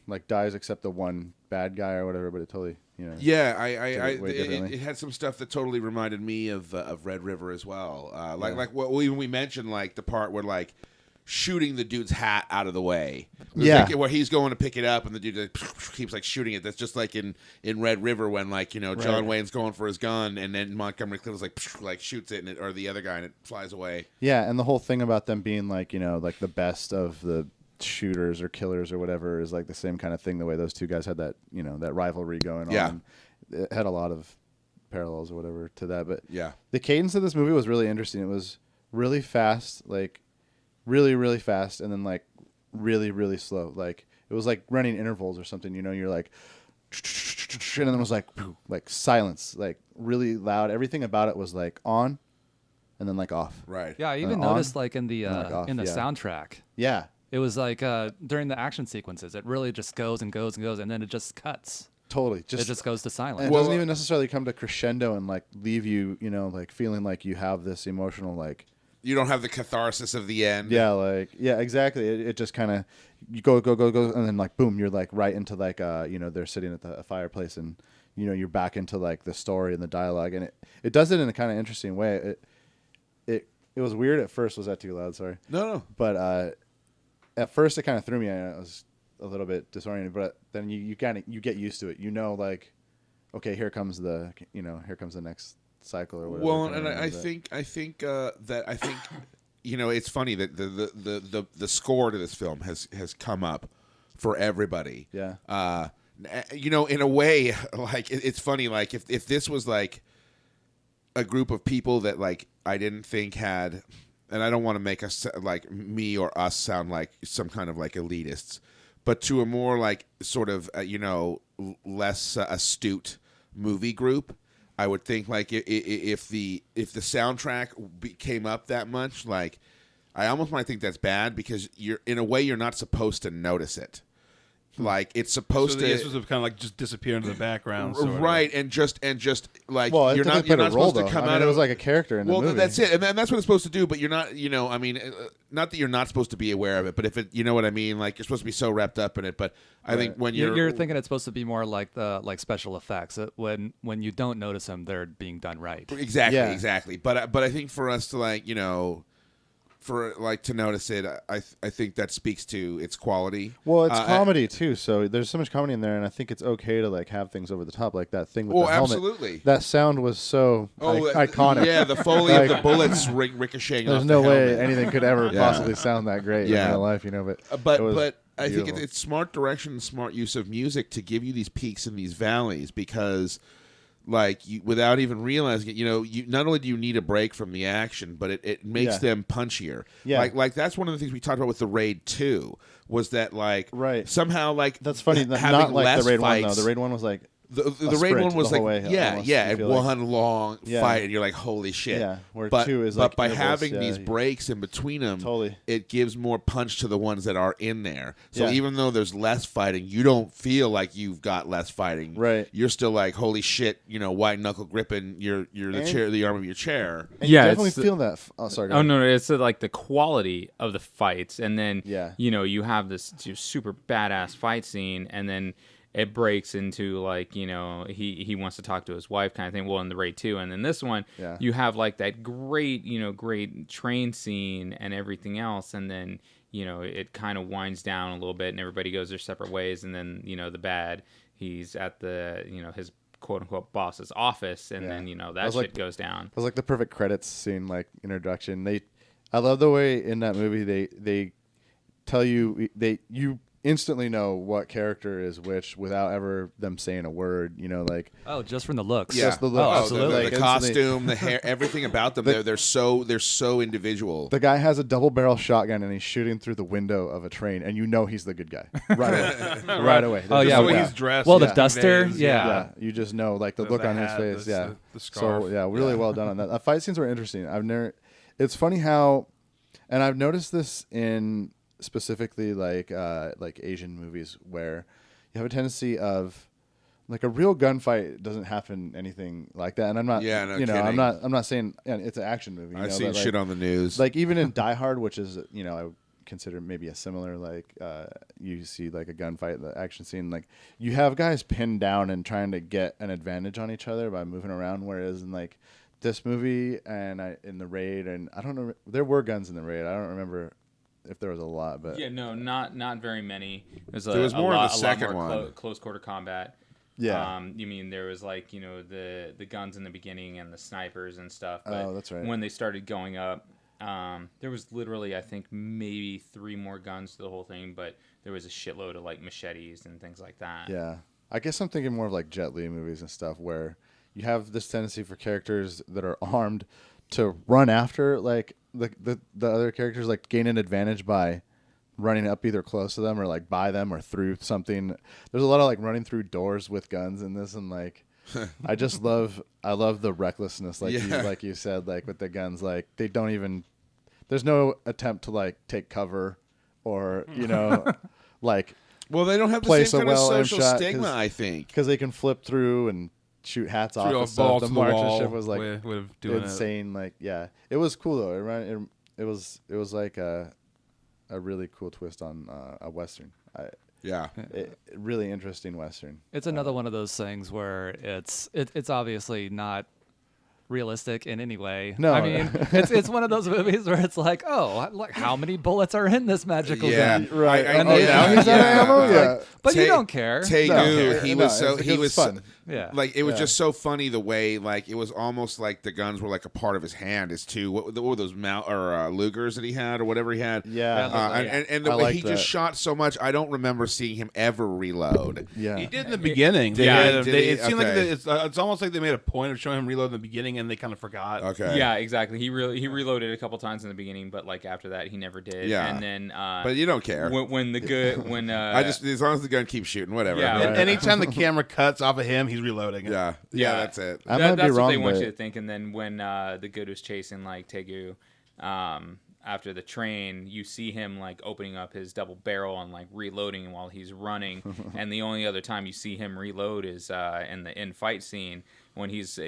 like dies except the one bad guy or whatever. But it totally
Yeah,
way differently.
it had some stuff that totally reminded me of Red River as well. Like what we mentioned, like the part where like shooting the dude's hat out of the way.
Yeah.
Like, where he's going to pick it up and the dude like, keeps like shooting it. That's just like in Red River when like John Wayne's going for his gun and then Montgomery Clift's like shoots it, or the other guy, and it flies away.
Yeah, and the whole thing about them being like like the best of the shooters or killers or whatever is like the same kind of thing. The way those two guys had that that rivalry going
Yeah.
on, it had a lot of parallels or whatever to that. But
Yeah.
the cadence of this movie was really interesting. It was really fast, like really really fast, and then like really really slow. Like it was like running intervals or something. You're like, and then it was like silence, like really loud. Everything about it was like on, and then like off.
Right.
Yeah, I even
on,
noticed like in the
like off, yeah.
soundtrack.
Yeah.
It was like during the action sequences, it really just goes and goes and goes, and then it just cuts.
Totally.
It just goes to
And
silence.
it
Well,
doesn't even necessarily come to crescendo and like leave you, like feeling like you have this emotional like
You don't have the catharsis of the end.
exactly. It just kind of you go and then like boom, you're like right into like they're sitting at the fireplace and you're back into like the story and the dialogue, and it does it in a kind of interesting way. It was weird at first. Was that too loud? Sorry.
No.
But at first it kind of threw me. I was a little bit disoriented, but then you get used to it. Like, okay, here comes the next cycle or whatever.
Well,
kinda
and I
that.
think it's funny that the score to this film has come up for everybody.
Yeah.
In a way, like it's funny. Like if this was like a group of people that like I didn't think had, and I don't want to make us like me or us sound like some kind of like elitists, but to a more like sort of less astute movie group, I would think like if the soundtrack came up that much, like I almost might think that's bad because you're not supposed to notice it. Like it's supposed
So
to.
this was kind of like just disappear into the background, sort of.
Right, and just like
Well,
you're not
role,
supposed to
though.
come
I mean,
out
it
of
was like a character in the
well,
movie.
that's it, and that's what it's supposed to do. But you're not, I mean, not that you're not supposed to be aware of it, but if it, you know what I mean, like you're supposed to be so wrapped up in it. But I think when
You're thinking it's supposed to be more like the special effects. When you don't notice them, they're being done right.
exactly. But I think for us to like for like to notice it, I think that speaks to its quality.
Well, it's comedy too, so there's so much comedy in there, and I think it's okay to like have things over the top, like that thing with the helmet.
Absolutely.
That sound was so iconic.
Yeah, the foley of
Like,
the bullets ricocheting
There's
off
no
the
way
helmet.
anything could ever
Yeah.
possibly sound that great
Yeah.
in real life, But
But I think
beautiful.
it's smart direction and smart use of music to give you these peaks and these valleys because, like, without even realizing it, you not only do you need a break from the action, but it makes
Yeah.
them punchier.
Yeah.
Like that's one of the things we talked about with the Raid 2 was that like
Right.
somehow like
that's funny.
having
Not like
less
the Raid
fights,
one though. The Raid one was like
the
a
Raid
sprint
one was
the whole
like
way,
yeah,
almost,
yeah,
you
and
feel like.
one long
Yeah.
fight, and you're like, holy shit.
Yeah, where
but,
two is,
but
like,
by
intervals,
having
yeah,
these
you-
breaks in between them,
Totally.
it gives more punch to the ones that are in there. So
Yeah.
even though there's less fighting, you don't feel like you've got less fighting.
Right.
You're still like, holy shit, white knuckle gripping you're the arm of your chair.
And
Yeah,
you definitely
it's the-
feel that. Oh, sorry. go
Oh
ahead.
no, it's like the quality of the fights, and then
Yeah.
you have this just super badass fight scene, and then it breaks into like he wants to talk to his wife kind of thing. Well, in the Raid 2, and then this one,
Yeah.
you have like that great great train scene and everything else, and then it kind of winds down a little bit, and everybody goes their separate ways, and then the bad he's at the his quote unquote boss's office, and
Yeah.
then
I
that
was
shit
like-
goes down.
It was like the perfect credits scene, like introduction. I love the way in that movie they tell you you instantly know what character is which without ever them saying a word. Like
Oh, just from the looks.
Yeah.
Just the look.
Oh,
Oh,
absolutely.
The
Like,
costume, the hair, everything about them. They're so individual.
the guy has a double barrel shotgun and he's shooting through the window of a train, and he's the good guy right away. Right away.
Oh,
Just
yeah,
the way
yeah.
he's dressed.
Well, the
yeah.
duster,
conveys,
yeah.
Yeah, you just know, like the look
the
on his
hat,
face.
the
Yeah,
the scarf.
So really well done on that. Fight scenes were interesting. It's funny how And I've noticed this in specifically like Asian movies where you have a tendency of like a real gunfight doesn't happen anything like that. And I'm not,
Yeah, no
you know,
kidding.
I'm not saying it's an action movie. You
I've
know,
seen
but, like,
shit on the news.
like even in Die Hard, which is, you know, I would consider maybe a similar, like you see like a gunfight, the action scene, like you have guys pinned down and trying to get an advantage on each other by moving around. Whereas in like this movie and in the raid, and I don't know, there were guns in the raid. I don't remember if there was a lot, but
Yeah, no, not very many. There
was more in the
lot
second
more
one.
close quarter combat.
yeah.
You mean there was like, you know, the guns in the beginning and the snipers and stuff. But
Oh, that's right.
When they started going up, there was literally, I think, maybe 3 more guns to the whole thing, but there was a shitload of like machetes and things like that.
Yeah. I guess I'm thinking more of like Jet Li movies and stuff where you have this tendency for characters that are armed to run after like the other characters, like gain an advantage by running up either close to them or like by them or through something. There's a lot of like running through doors with guns in this, and like I love the recklessness, like
Yeah.
like you said, like with the guns, like they don't even, there's no attempt to like take cover or, you know, like
well, they don't have the
place
same
a
kind of
well-aimed
social
shot
stigma,
'cause-
I think.
because they can flip through and shoot hats off.
Threw
And
off
stuff.
balls
The
to the
marksmanship
wall
was like
with doing
insane. Like, yeah, it was cool though. It was like a really cool twist on a western.
Yeah.
Really interesting western.
It's another one of those things where it's obviously not realistic in any way.
No.
I mean, it's one of those movies where it's like, oh, like how many bullets are in this magical
Yeah.
gun?
Right.
I
And
know
they-
that.
now he's out of ammo? Yeah.
But you
Ta-
don't care.
Tegu,
No.
he
No,
was so
it's
he was
fun.
Yeah.
like it was
Yeah.
just so funny the way like it was almost like the guns were like a part of his hand. His two what were those Lugers that he had or whatever he had.
Yeah.
And the
I
way
like
he just
that.
shot so much, I don't remember seeing him ever reload.
Yeah.
He did in the beginning. They
Yeah.
had him-
Did
they-
he?
it seemed like
Okay.
it's almost like they made a point of showing him reload in the beginning, and they kind of forgot.
Okay.
Yeah, exactly. He reloaded a couple times in the beginning, but like after that, he never did.
Yeah.
And then
But you don't care.
when the good when
I just as long as the gun keeps shooting, whatever.
Yeah.
And anytime the camera cuts off of him, he's reloading.
Yeah.
Yeah.
That's it.
I might be
that's what they
wrong,
want
but-
you to think. And then when the good was chasing like Tegu, after the train, you see him like opening up his double barrel and like reloading while he's running. And the only other time you see him reload is in the in-fight scene when he's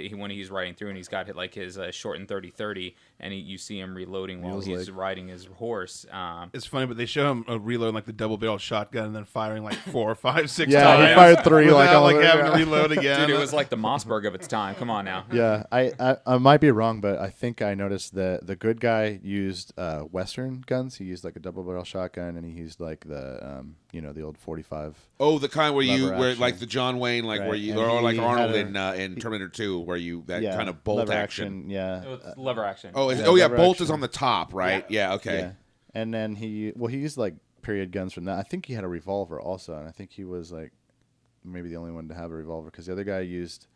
riding through and he's got like his shortened 30-30, and you see him reloading while
Feels
he's
like-
riding his horse.
It's funny, but they show him reloading like the double barrel shotgun and then firing like 4 or 5, 6
Yeah,
times.
he fired 3 like
without,
all
like
over,
having
yeah.
to reload again.
Dude, it was like the Mossberg of its time. Come on now.
Yeah, I might be wrong, but I think I noticed that the good guy used Western guns. He used like a double barrel shotgun, and he used like the the old 45.
Oh, the kind where
Lever
where
action.
like the John Wayne, like
Right.
where you
And
or like
he
Arnold
had
in Terminator 2, where you that
Yeah,
kind of bolt
lever
action.
Yeah.
It was lever action.
Oh,
Yeah,
oh yeah,
lever
bolt
action.
is on the top, right? Yeah. Okay.
Yeah. And then he used like period guns from that. I think he had a revolver also, and I think he was like maybe the only one to have a revolver because the other guy used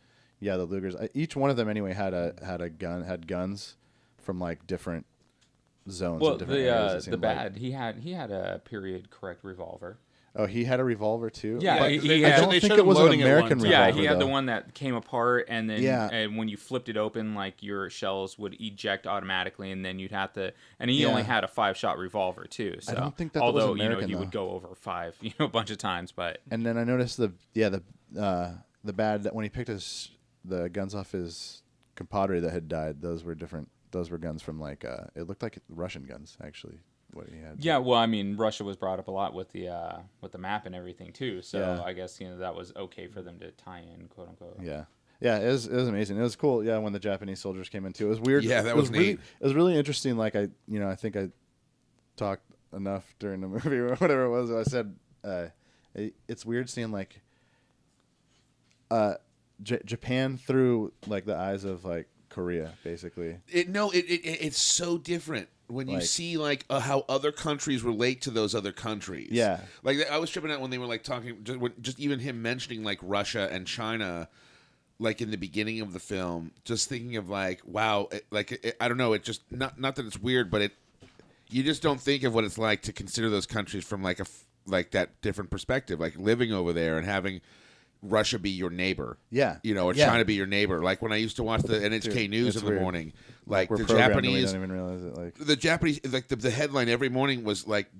the Lugers. Each one of them anyway had guns from like different zones.
Well,
and different areas, it
the
seemed like.
bad he had a period correct revolver.
Oh, he had a revolver too.
Yeah,
Like,
he
they-
had-
I don't
they
think
showed
it
him
was an
loading it
American
once.
revolver.
Yeah, he had the
though.
one that came apart, and then
Yeah.
and when you flipped it open, like your shells would eject automatically, and then you'd have to. And he
Yeah.
only had a 5-shot revolver too. So
don't think that was
although
American,
he
though.
would go over 5, a bunch of times, but
And then I noticed the bad that when he picked the guns off his compadre that had died, those were different. Those were guns from like it looked like Russian guns actually. What he had.
yeah. Well, I mean, Russia was brought up a lot with the map and everything too. So
Yeah.
I guess that was okay for them to tie in, quote unquote.
Yeah. Yeah, it was amazing. It was cool. Yeah, when the Japanese soldiers came in too, it was weird.
Yeah, that
It
was
really,
neat.
It was really interesting. Like I think I talked enough during the movie or whatever it was. I said it's weird seeing like Japan through like the eyes of like Korea, basically.
It's so different when you
Like-
see like how other countries relate to those other countries.
Yeah.
like I was tripping out when they were like talking, just even him mentioning like Russia and China, like in the beginning of the film, just thinking of like, wow, I don't know, it just not that it's weird, but you just don't think of what it's like to consider those countries from like that different perspective, like living over there and having. Russia be your neighbor.
Yeah.
You know, or
Yeah.
China be your neighbor. Like when I used to watch the NHK
Dude,
News
it's
in the
weird.
morning, like
We're
the
programmed and we
Japanese,
don't even realize it. Like,
the Japanese, like the headline every morning was like,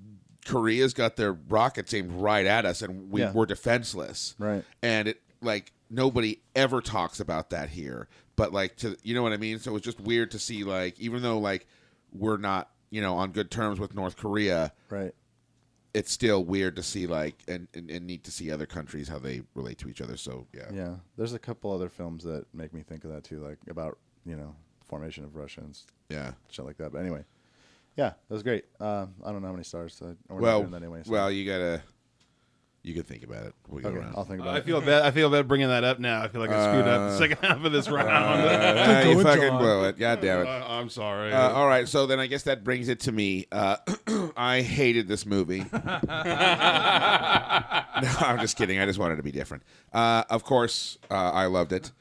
Korea's got their rockets aimed right at us, and
Yeah.
we're defenseless.
right.
And it like nobody ever talks about that here, but like you know what I mean. So it was just weird to see like even though like we're not on good terms with North Korea,
Right.
it's still weird to see like and neat to see other countries how they relate to each other. So
Yeah. There's a couple other films that make me think of that too, like about, formation of Russians,
yeah.
shit like that. But anyway, yeah, that was great. I don't know how many stars. So we're not
Well,
doing that anyway. So.
well, you can think about it. We go
okay,
around.
I'll think about
I
it.
feel bad. I feel bad bringing that up now. I feel like I screwed up the second half of this round.
You fucking blow it. God damn it.
I'm sorry.
All right, so then I guess that brings it to me. I hated this movie. No, I'm just kidding. I just wanted to be different. Of course, I loved it.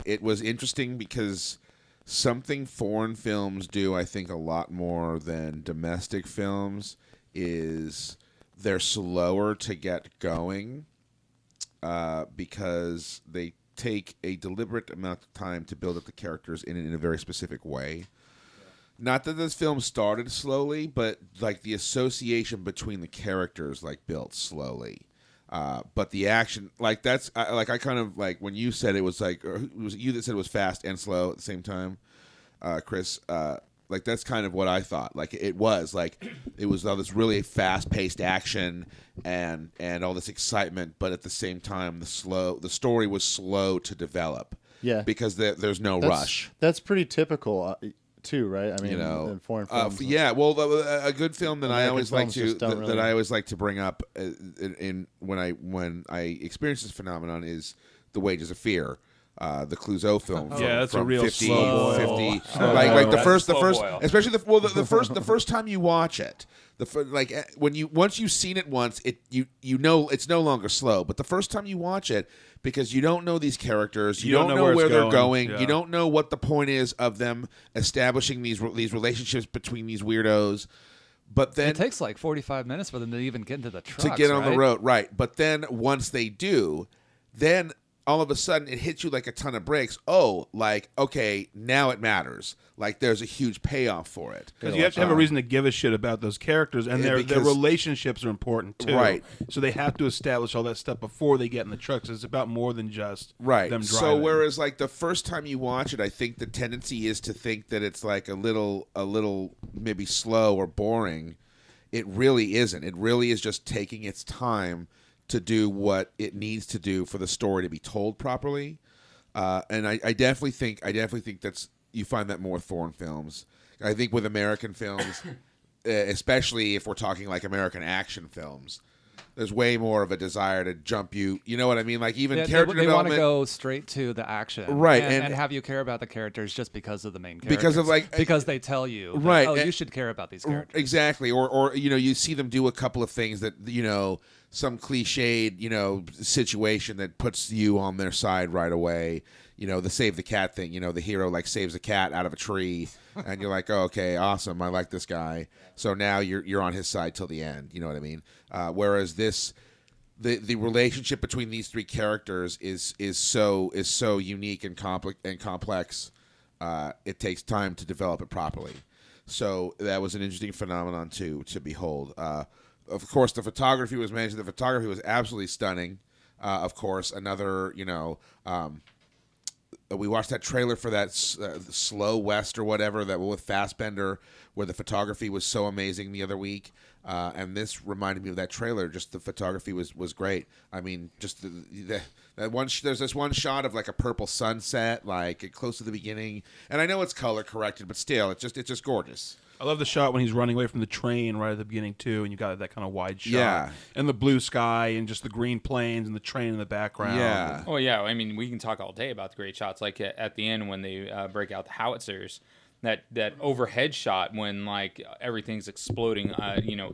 It was interesting because something foreign films do, I think, a lot more than domestic films is they're slower to get going because they take a deliberate amount of time to build up the characters in a very specific way. Not that this film started slowly, but like the association between the characters like built slowly. But the action, like that's I kind of like when you said it was like, or it was you that said it was fast and slow at the same time, Chris. Like that's kind of what I thought. Like it was all this really fast-paced action and all this excitement, but at the same time, the story was slow to develop.
Yeah.
because there's no rush.
That's pretty typical, too, right? I mean, in foreign films.
Yeah, well, a good film that I
American
always like
films
to
just don't
that
really-
I always like to bring up in when I experience this phenomenon is The Wages of Fear. The Clouseau film. From,
Yeah, that's a
from
real
50,
slow boil.
50
Slow
like
boil.
the
That's
first,
slow boil.
especially the first time you watch it, once you've seen it once, you know it's no longer slow. But the first time you watch it, because you don't know these characters, you don't know
where
where
it's
they're
going.
going,
Yeah.
you don't know what the point is of them establishing these relationships between these weirdos. But then
It takes like 45 minutes for them to even get into the trucks,
to get on the
right?
road, right? But then once they do, then all of a sudden it hits you like a ton of bricks. Oh, like okay, now it matters. Like there's a huge payoff for it.
Because you have to have a reason to give a shit about those characters, and their
because-
relationships are important too.
Right.
So they have to establish all that stuff before they get in the trucks. It's about more than just
Right.
them
So
driving.
whereas like the first time you watch it, I think the tendency is to think that it's like a little maybe slow or boring. It really isn't. It really is just taking its time to do what it needs to do for the story to be told properly. And I definitely think that's you find that more with foreign films. I think with American films, especially if we're talking like American action films, there's way more of a desire to jump you. You know what I mean? Like even
Yeah,
character
they want to
development.
go straight to the action,
Right,
And,
and-
have you care about the characters just because of the main characters,
Because of, like-
because they tell you, that,
Right,
oh,
and-
you should care about these characters.
Exactly, or you see them do a couple of things that some cliched situation that puts you on their side right away. The save the cat thing. The hero like saves a cat out of a tree, and you're like, oh, okay, awesome, I like this guy. So now you're on his side till the end. You know what I mean? Whereas this. The relationship between these three characters is so unique and complex. It takes time to develop it properly. So that was an interesting phenomenon to behold. Of course, the photography was mentioned. The photography was absolutely stunning. Of course, another we watched that trailer for that Slow West or whatever that with Fassbender, where the photography was so amazing the other week. And this reminded me of that trailer. Just the photography was great. I mean, just that one. There's this one shot of like a purple sunset, like close to the beginning. And I know it's color corrected, but still, it's just gorgeous.
I love the shot when he's running away from the train right at the beginning too, and you got that kind of wide shot.
Yeah.
And the blue sky and just the green plains and the train in the background.
Yeah.
Oh yeah, I mean we can talk all day about the great shots. Like at the end when they break out the howitzers, that overhead shot when like everything's exploding,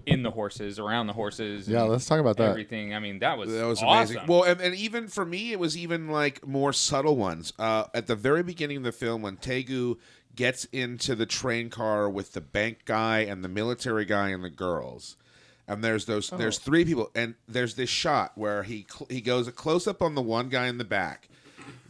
in the horses, around the horses.
Yeah,
and
let's talk about that.
Everything. I mean that was
amazing.
awesome.
Well, and even for me, it was even like more subtle ones. At the very beginning of the film, when Tegu gets into the train car with the bank guy and the military guy and the girls, and there's three people, and there's this shot where he goes a close up on the one guy in the back.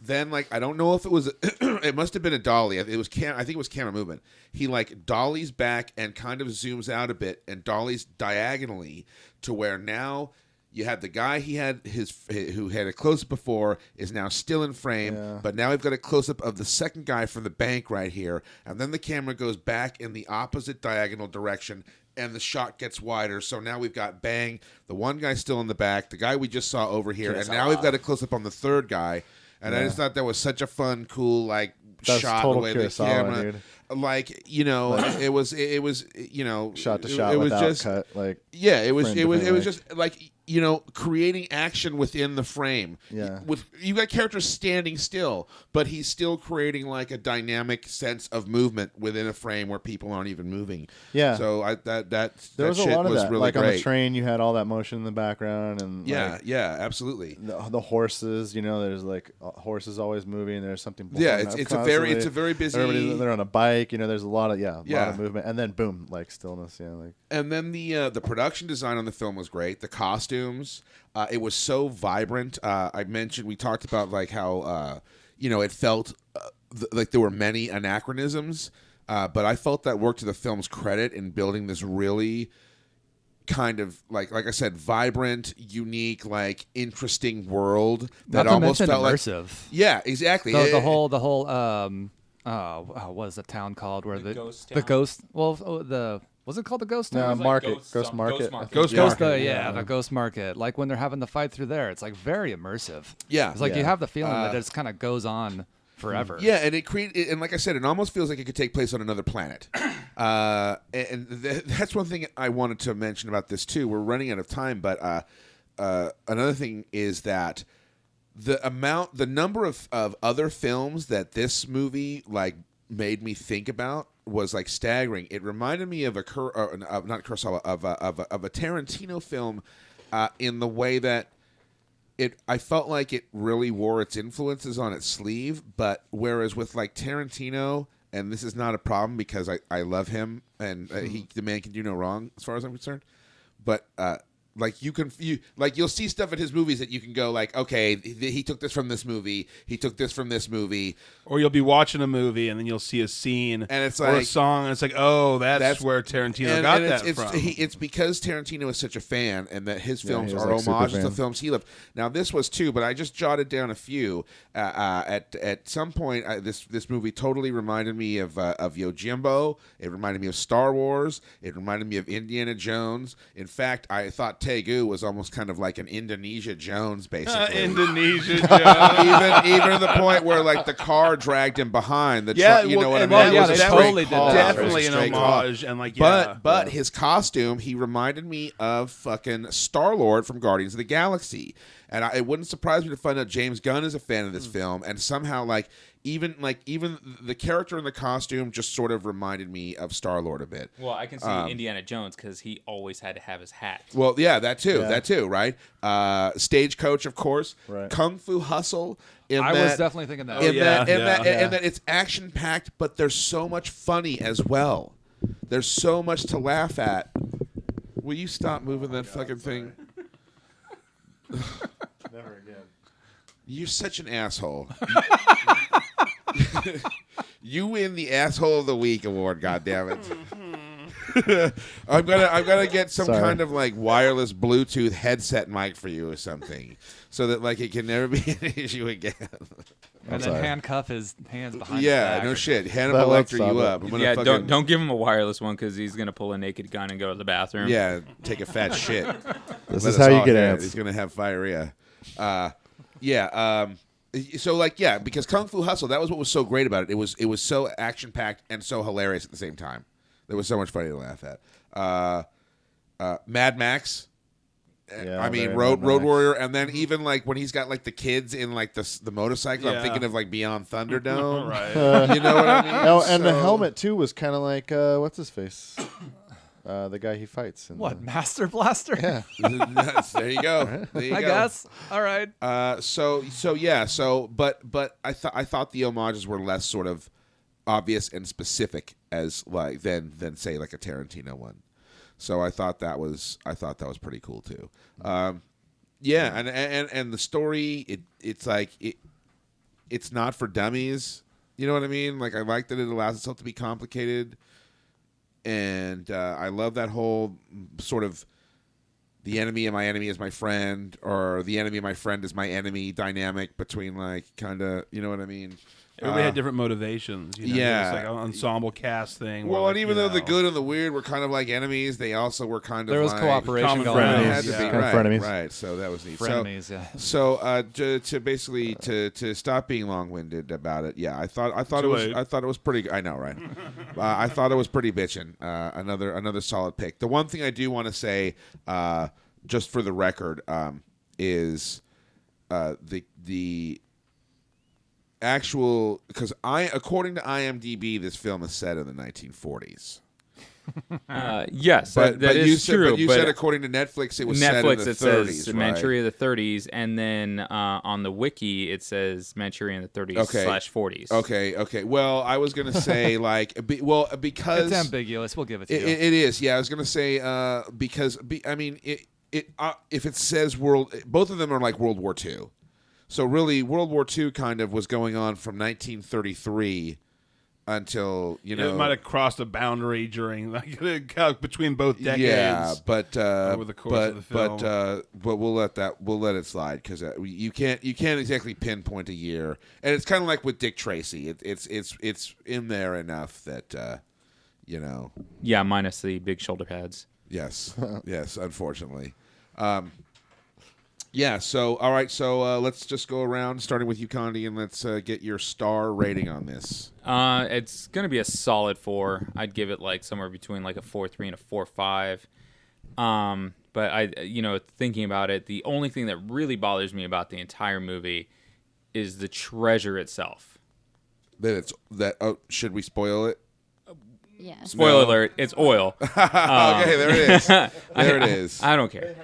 Then, like, I don't know if it was, it must have been a dolly. It was I think it was camera movement. He like dollies back and kind of zooms out a bit and dollies diagonally to where now you have the guy who had a close up before is now still in frame, but now we've got a close up of the second guy from the bank right here, and then the camera goes back in the opposite diagonal direction. And the shot gets wider, so now we've got bang, the one guy still in the back, the guy we just saw over here, and now we've got a close up on the third guy. And I just thought that was such a fun, cool, like,
That's
shot
total
the way the
Kurosawa,
camera,
dude.
like, you know, it was, you know,
Shot to shot
it was
without
just,
cut, like
yeah, it was,
frame
it
to
was,
frame,
it was
like-
just like, you know, creating action within the frame.
Yeah.
With you got characters standing still, but he's still creating like a dynamic sense of movement within a frame where people aren't even moving.
Yeah.
So
there was a
shit
lot of
was
that.
really
Like
great.
on the train, you had all that motion in the background, and
Yeah,
like,
yeah, absolutely.
the horses. You know, there's like horses always moving. There's something.
Yeah,
blowing
it's
up
a very
constantly.
busy.
Everybody, they're on a bike. You know, there's a lot of a
Yeah.
lot of movement, and then boom, like stillness. Yeah, like
And then the production design on the film was great. The costumes, it was so vibrant. We talked about like how you know, it felt like there were many anachronisms, but I felt that worked to the film's credit in building this really kind of like I said, vibrant, unique, like interesting world that
Not to
almost
mention
felt like
immersive.
yeah, exactly.
The whole what is the town called where the
ghost
the
town?
ghost was it called the ghost
no,
town?
like
market,
Ghost
ghost
some-
market,
Ghost Market.
Ghost
Ghost,
Market.
the ghost market. Like when they're having the fight through there, it's like very immersive.
Yeah.
It's like you
Yeah.
have the feeling that it just kind of goes on forever.
Yeah, and and like I said, it almost feels like it could take place on another planet. That's one thing I wanted to mention about this too. We're running out of time, but another thing is that the number of other films that this movie like made me think about was like staggering. It reminded me of not Kurosawa, of a Tarantino film, in the way that I felt like it really wore its influences on its sleeve, but whereas with like Tarantino, and this is not a problem because I love him and the man can do no wrong as far as I'm concerned, but like you'll see stuff in his movies that you can go like, okay, he took this from this movie, he took this from this movie,
Or you'll be watching a movie and then you'll see a scene
and it's
or a
like
song, and it's like, oh, that's where Tarantino got that from.
It's because Tarantino is such a fan, and that his films
he was,
are
like, super
homages to
fan.
films he loved. Now this was too, but I just jotted down a few. At some point, this movie totally reminded me of Yojimbo. It reminded me of Star Wars. It reminded me of Indiana Jones. In fact, I thought Tegu was almost kind of like an Indonesia Jones, basically.
Indonesia, Joe.
even to the point where like the car dragged him behind. You know what I mean?
that
It
was
was a
they
straight
totally did
call.
that.
It was a
definitely an
straight call.
homage, and like, yeah,
But his costume, he reminded me of fucking Star-Lord from Guardians of the Galaxy. And it wouldn't surprise me to find out James Gunn is a fan of this film, and somehow even the character in the costume just sort of reminded me of Star-Lord a bit.
Well, I can see Indiana Jones because he always had to have his hat.
Well, yeah, that too,
Yeah.
right? Stagecoach, of course.
Right.
Kung Fu Hustle.
I was definitely thinking that.
And that it's action packed, but there's so much funny as well. There's so much to laugh at. Will you stop moving that fucking thing?
never again.
You're such an asshole. You win the asshole of the week award. Goddammit. I'm gonna get some
Sorry.
kind of like wireless Bluetooth headset mic for you or something, so that like it can never be an issue again.
And then
sorry.
handcuff his hands behind his
Yeah,
back.
no shit. Hannibal
That
Lecter
looks
you
solid.
up. I'm gonna
Yeah,
fucking,
don't give him a wireless one because he's gonna pull a naked gun and go to the bathroom.
Yeah, take a fat shit.
This
Let
is
us
how you
all
get
hear it.
ants.
He's gonna have diarrhea. So like yeah, because Kung Fu Hustle, that was what was so great about it. It was so action packed and so hilarious at the same time. There was so much funny to laugh at. Mad Max.
Yeah,
I mean
very
Road
Mad Max.
Warrior, and then even like when he's got like the kids in like the motorcycle, I'm
Yeah.
thinking of like Beyond Thunderdome.
right.
You know what I mean?
Oh, and the
So-
helmet too was kind of like what's his face, the guy he fights. In
What,
the-
Master Blaster?
Yeah.
there you go. There you
I
go.
guess. All right.
But I thought the homages were less sort of obvious and specific as like than say like a Tarantino one. So I thought that was pretty cool too. Yeah, and the story it's like it's not for dummies. You know what I mean? Like I like that it allows itself to be complicated, and I love that whole sort of the enemy of my enemy is my friend, or the enemy of my friend is my enemy dynamic between like kind of, you know what I mean?
Everybody had different motivations. You know?
Yeah.
It's like an ensemble cast thing.
Well,
where,
and
like,
even
you
though the
know,
good and the weird were kind of like enemies, they also were kind of
There was
like
cooperation
common
going
friends.
They
on.
had to
Yeah.
be
Kind of
right,
frenemies.
right. So that was neat.
Frenemies, yeah.
So to basically to stop being long-winded about it, yeah, I thought
Too
it
late.
was pretty. I know, right? I thought it was pretty bitchin'. Another solid pick. The one thing I do want to say, just for the record, is the actual, because according to IMDb, this film is set in the 1940s.
Yes,
But
that
you
is
said,
true.
But you said according to Netflix, it was set in
Netflix,
the
it
30s,
says
right?
Manchuria of the 30s, and then on the wiki it says Manchuria in the 30s
Okay.
/40s.
Okay. Well, I was gonna say because
It's ambiguous. We'll give it to you.
it is. Yeah, I was gonna say because I mean if it says both of them are like World War II, so really World War II kind of was going on from 1933 until
It might have crossed a boundary during like between both decades.
yeah, but
over the course of the film.
but we'll let it slide because you can't exactly pinpoint a year, and it's kind of like with Dick Tracy. It's in there enough that
Yeah, minus the big shoulder pads.
yes, unfortunately. Yeah, so all right, so let's just go around starting with you, Condi, and let's get your star rating on this.
It's gonna be a solid 4. I'd give it like somewhere between like a 4.3 and a 4.5. But thinking about it, the only thing that really bothers me about the entire movie is the treasure itself.
Should we spoil it?
Yes.
Spoiler alert: it's oil.
Okay, there it is. There it is.
I don't care.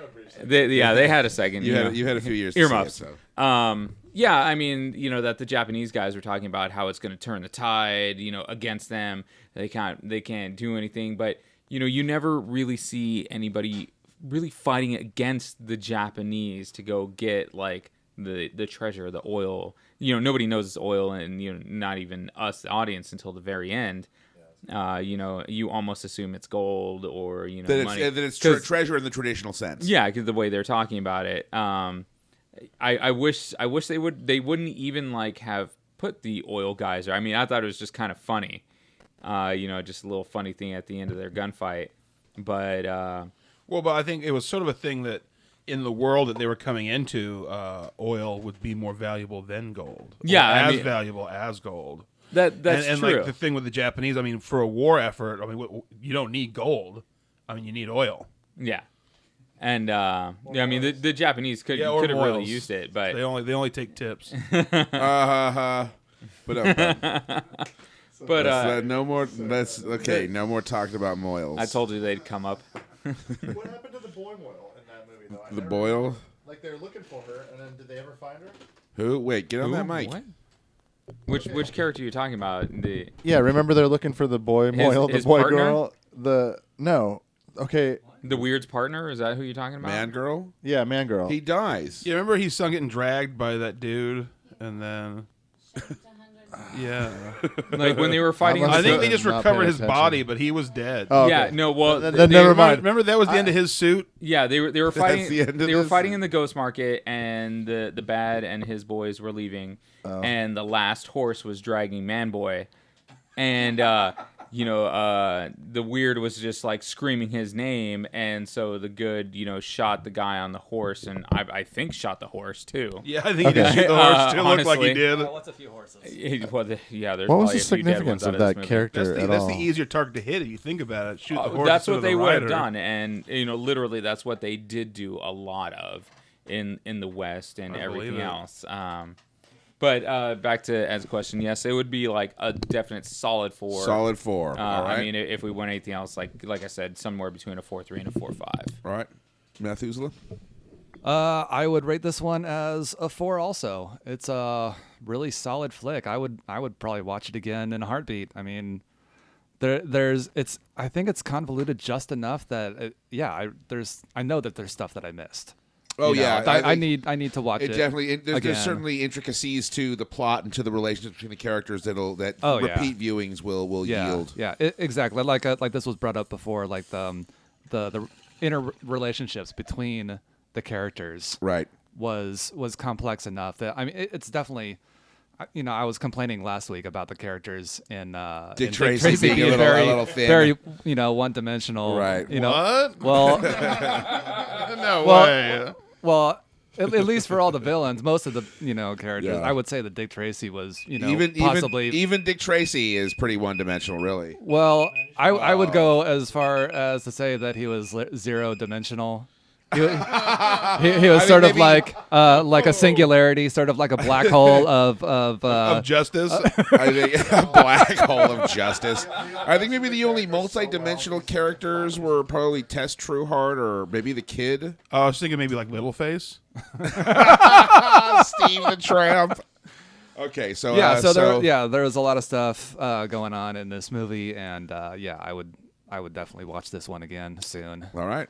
They had a second.
You had a few years.
earmuffs.
To see it, so.
Yeah, I mean, that the Japanese guys were talking about how it's going to turn the tide, against them. They can't do anything, but you never really see anybody really fighting against the Japanese to go get like the treasure, the oil. Nobody knows it's oil, and not even us, the audience, until the very end. You almost assume it's gold or money.
That it's treasure in the traditional sense.
Yeah, because the way they're talking about it. I wish they wouldn't even like have put the oil geyser. I mean, I thought it was just kind of funny. Just a little funny thing at the end of their gunfight. But
But I think it was sort of a thing that in the world that they were coming into, oil would be more valuable than gold.
Yeah,
Or
I
as
mean-
valuable as gold.
that's
and
true.
like the thing with the Japanese, I mean, for a war effort, I mean, you don't need gold. I mean, you need oil.
Yeah. And I mean the Japanese could
or
have really
royals.
used it, but
They only take tips.
But no more. That's okay. No more talking about moils.
I told you they'd come up.
What happened to the boy Moyle in that movie, though?
the boil.
Like they were looking for her, and then did they ever find her?
Who? Wait, get on
Ooh,
that mic.
what? Which character are you talking about?
Yeah, remember they're looking for the boy Moyle,
his
the boy
partner?
girl, okay,
The Weird's partner? Is that who you're talking about?
Man, girl.
yeah, man girl.
He dies.
You remember he's getting dragged by that dude, and then yeah,
Like when they were fighting.
Unless
I think
Not
they just
paying
recovered his
attention.
body, but he was dead.
Oh,
Yeah,
okay.
no, well,
Then
they
never
were-
mind.
Remember that was the end of his suit.
Yeah, they were fighting.
the end of
They were
this?
fighting in the ghost market, and the Bad and his boys were leaving, and the last horse was dragging Manboy, and the Weird was just like screaming his name, and so the Good shot the guy on the horse, and I think shot the horse too.
Yeah, I think he did shoot the horse. Still looked like he
honestly.
did.
What's a few horses?
There's
What was
probably
the
a few dead
significance
ones out
of
this
that
movie.
character at
That's
all?
the easier target to hit if you think about it. Shoot the horse.
That's
instead
what
of the
they would have
rider.
done, and literally that's what they did do a lot of in the West and
I
everything
believe it.
else. But back to as a question, yes, it would be like a definite solid 4.
Solid 4. All right.
I mean, if we went anything else, like I said, somewhere between a 4.3 and a 4.5.
all right. Methuselah.
I would rate this one as a 4 also. It's a really solid flick. I would probably watch it again in a heartbeat. I mean, I think it's convoluted just enough that I know that there's stuff that I missed.
Oh
You know,
yeah,
I
think
need to watch it.
It definitely. There's
again.
certainly intricacies to the plot and to the relationship between the characters that
Oh, yeah.
repeat viewings will yield.
Yeah, exactly. Like this was brought up before, like the interrelationships between the characters
Right.
was complex enough that I mean it's definitely. I was complaining last week about the characters in
Dick
in
Tracy being a little thin.
very one-dimensional.
Right.
You know,
What?
well,
No
Well,
way.
well, at least for all the villains, most of the characters,
Yeah.
I would say that Dick Tracy was
Even
possibly.
even Dick Tracy is pretty one-dimensional, really.
Well, I would go as far as to say that he was zero-dimensional. He was sort of
maybe-
like a singularity, sort of like a black hole of
Of justice.
I think a black hole of justice. I think maybe the only multi-dimensional characters were probably Tess Trueheart or maybe the kid,
I was thinking maybe like Littleface.
Steve the Tramp. Okay, so
there was a lot of stuff going on in this movie, and I would definitely watch this one again soon.
All right.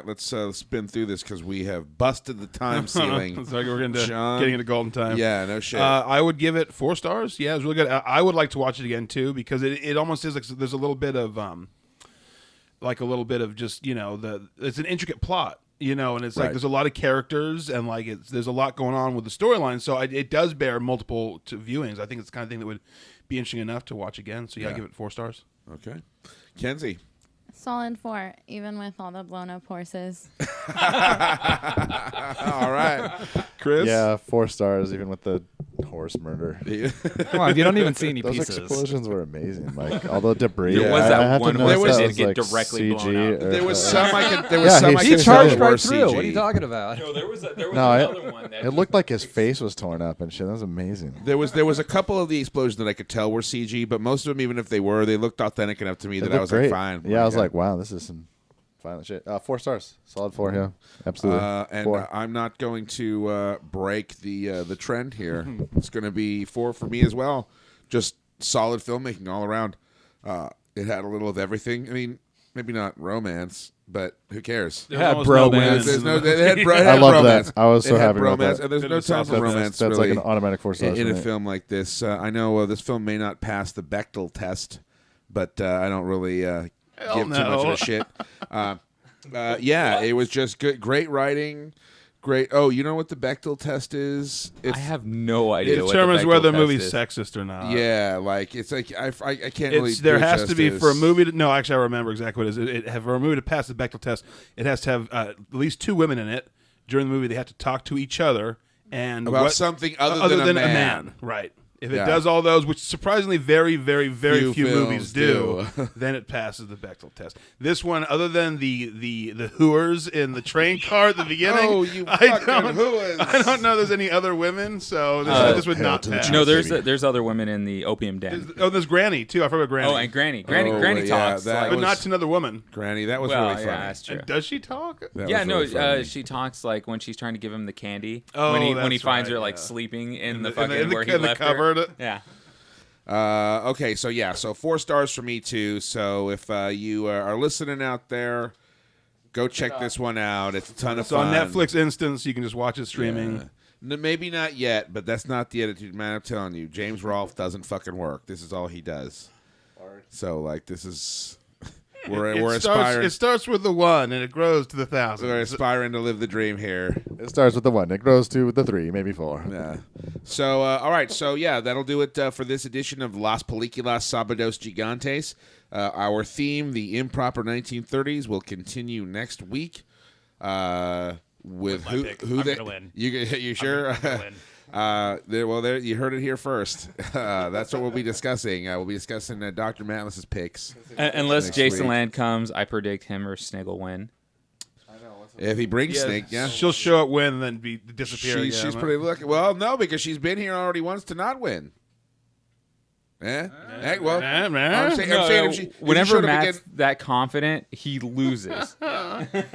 Let's spin through this because we have busted the time ceiling.
It's like we're
John?
getting into golden time.
Yeah, no shit.
I would give it 4 stars. Yeah, it's really good. I would like to watch it again too because it almost is like there's a little bit of just it's an intricate plot. And it's like
Right.
there's a lot of characters and like there's a lot going on with the storyline. So it does bear multiple viewings. I think it's the kind of thing that would be interesting enough to watch again. So I give it 4 stars.
Okay, Kenzie.
Solid 4, even with all the blown up horses.
All right, Chris.
Yeah, 4 stars, even with the horse murder.
Come on, you don't even see any
Those
pieces.
explosions were amazing. Like all the debris.
There was
I
that
had to
one
know
where
if
it
that
did
was,
get
like,
directly blown
CG
out.
or
There was
if
some I could. There was
Yeah,
some
he
I
He
could
He
tell
charged
were
right through.
CG.
What are you talking about?
No, there was
No,
another one that
it looked like his face was torn up and shit. That was amazing.
There was a couple of the explosions that I could tell were CG, but most of them, even if they were, they looked authentic enough to me
It
that I
looked
was
great.
like, fine.
Yeah, I was like, wow, this is some violent shit. 4 stars, solid 4. Yeah, absolutely.
and
4.
I'm not going to break the trend here. It's going to be 4 for me as well. Just solid filmmaking all around. It had a little of everything. I mean, maybe not romance, but who cares?
There's
Yeah,
almost
bromance.
no women
There's
in
no.
the-
It had
I love
romance.
that. I was
It
so
had
happy about
bromance,
that.
and there's no
Goodness,
time for
that's-
romance.
That's
really.
like an automatic 4 stars.
in
for
a
me.
film like this. I know this film may not pass the Bechdel test, but I don't really give too much of
no.
a shit. Yeah, it was just good, great writing, great. Oh, you know what the Bechdel test is?
I have no idea.
It
what
determines
the
whether
Bechdel
the movie's
test
sexist or not.
Yeah, like it's like I can't really.
There
do it
has to be for a
justice.
movie. No, actually, I remember exactly what it is. For a movie to pass the Bechdel test, it has to have at least 2 women in it. During the movie, they have to talk to each other and
About something other than a man.
Right. If
Yeah.
it does all those, which surprisingly very, very, very few movies
films
do, then it passes the Bechdel test. This one, other than the hooers in the train car at the beginning,
Oh, you
I
fucking hooers.
don't know there's any other women, so this would
Hail
not
to the
pass.
No, there's other women in the opium den.
There's Granny too. I forgot about Granny.
Oh, and Granny
Oh, yeah,
talks.
that
like,
but
was-
not to another woman.
Granny. That was
well,
really funny.
yeah, that's true.
Does she talk?
That
Yeah,
was
no,
really funny.
she talks like when she's trying to give him the candy.
Oh,
when he
that's
finds
right,
her like
yeah.
sleeping in the
In
fucking where he
in the
left
cupboard.
her. Yeah.
Okay, so yeah, so 4 stars for me too. So if you are listening out there, go check this one out. It's a ton of
It's on
fun.
Netflix Instance. You can just watch it streaming.
Maybe not yet, but that's not the attitude, man. I'm telling you, James Rolfe doesn't fucking work. This is all he does. So like, this is we're aspiring.
It starts with the 1 and it grows to the 1,000.
We're aspiring to live the dream here.
It starts with the 1. It grows to the 3, maybe 4.
Yeah. So, all right. So, yeah, that'll do it for this edition of Las Películas Sábados Gigantes. Our theme, the improper 1930s, will continue next week. With
my
who?
pick.
Who
I'm
they?
gonna win.
You sure? There. You heard it here first. That's what we'll be discussing. We'll be discussing Dr. Matlis's picks.
Unless
Next
Jason
week.
Land comes, I predict him or Sniggle win.
If he brings Snake, yeah.
She'll show up, win, and then disappear. again.
She's pretty lucky. Well, no, because she's been here already once to not win. Yeah. Well, I'm saying if she
Whenever
showed up
Matt's
again-
that confident, he loses.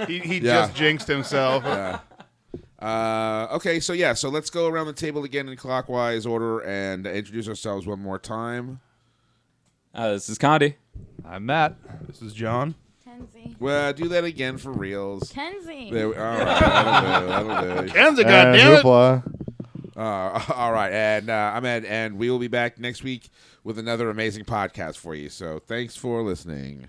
He
Yeah.
just jinxed himself.
Okay, so yeah, so let's go around the table again in clockwise order and introduce ourselves one more time.
This is Condi.
I'm Matt.
This is John.
Kenzie.
Well, do that again for reals.
Kenzie.
There, all right, that'll do.
Kenzie,
And
goddamn it!
hoopla.
All right, and I'm Ed, and we will be back next week with another amazing podcast for you. So thanks for listening.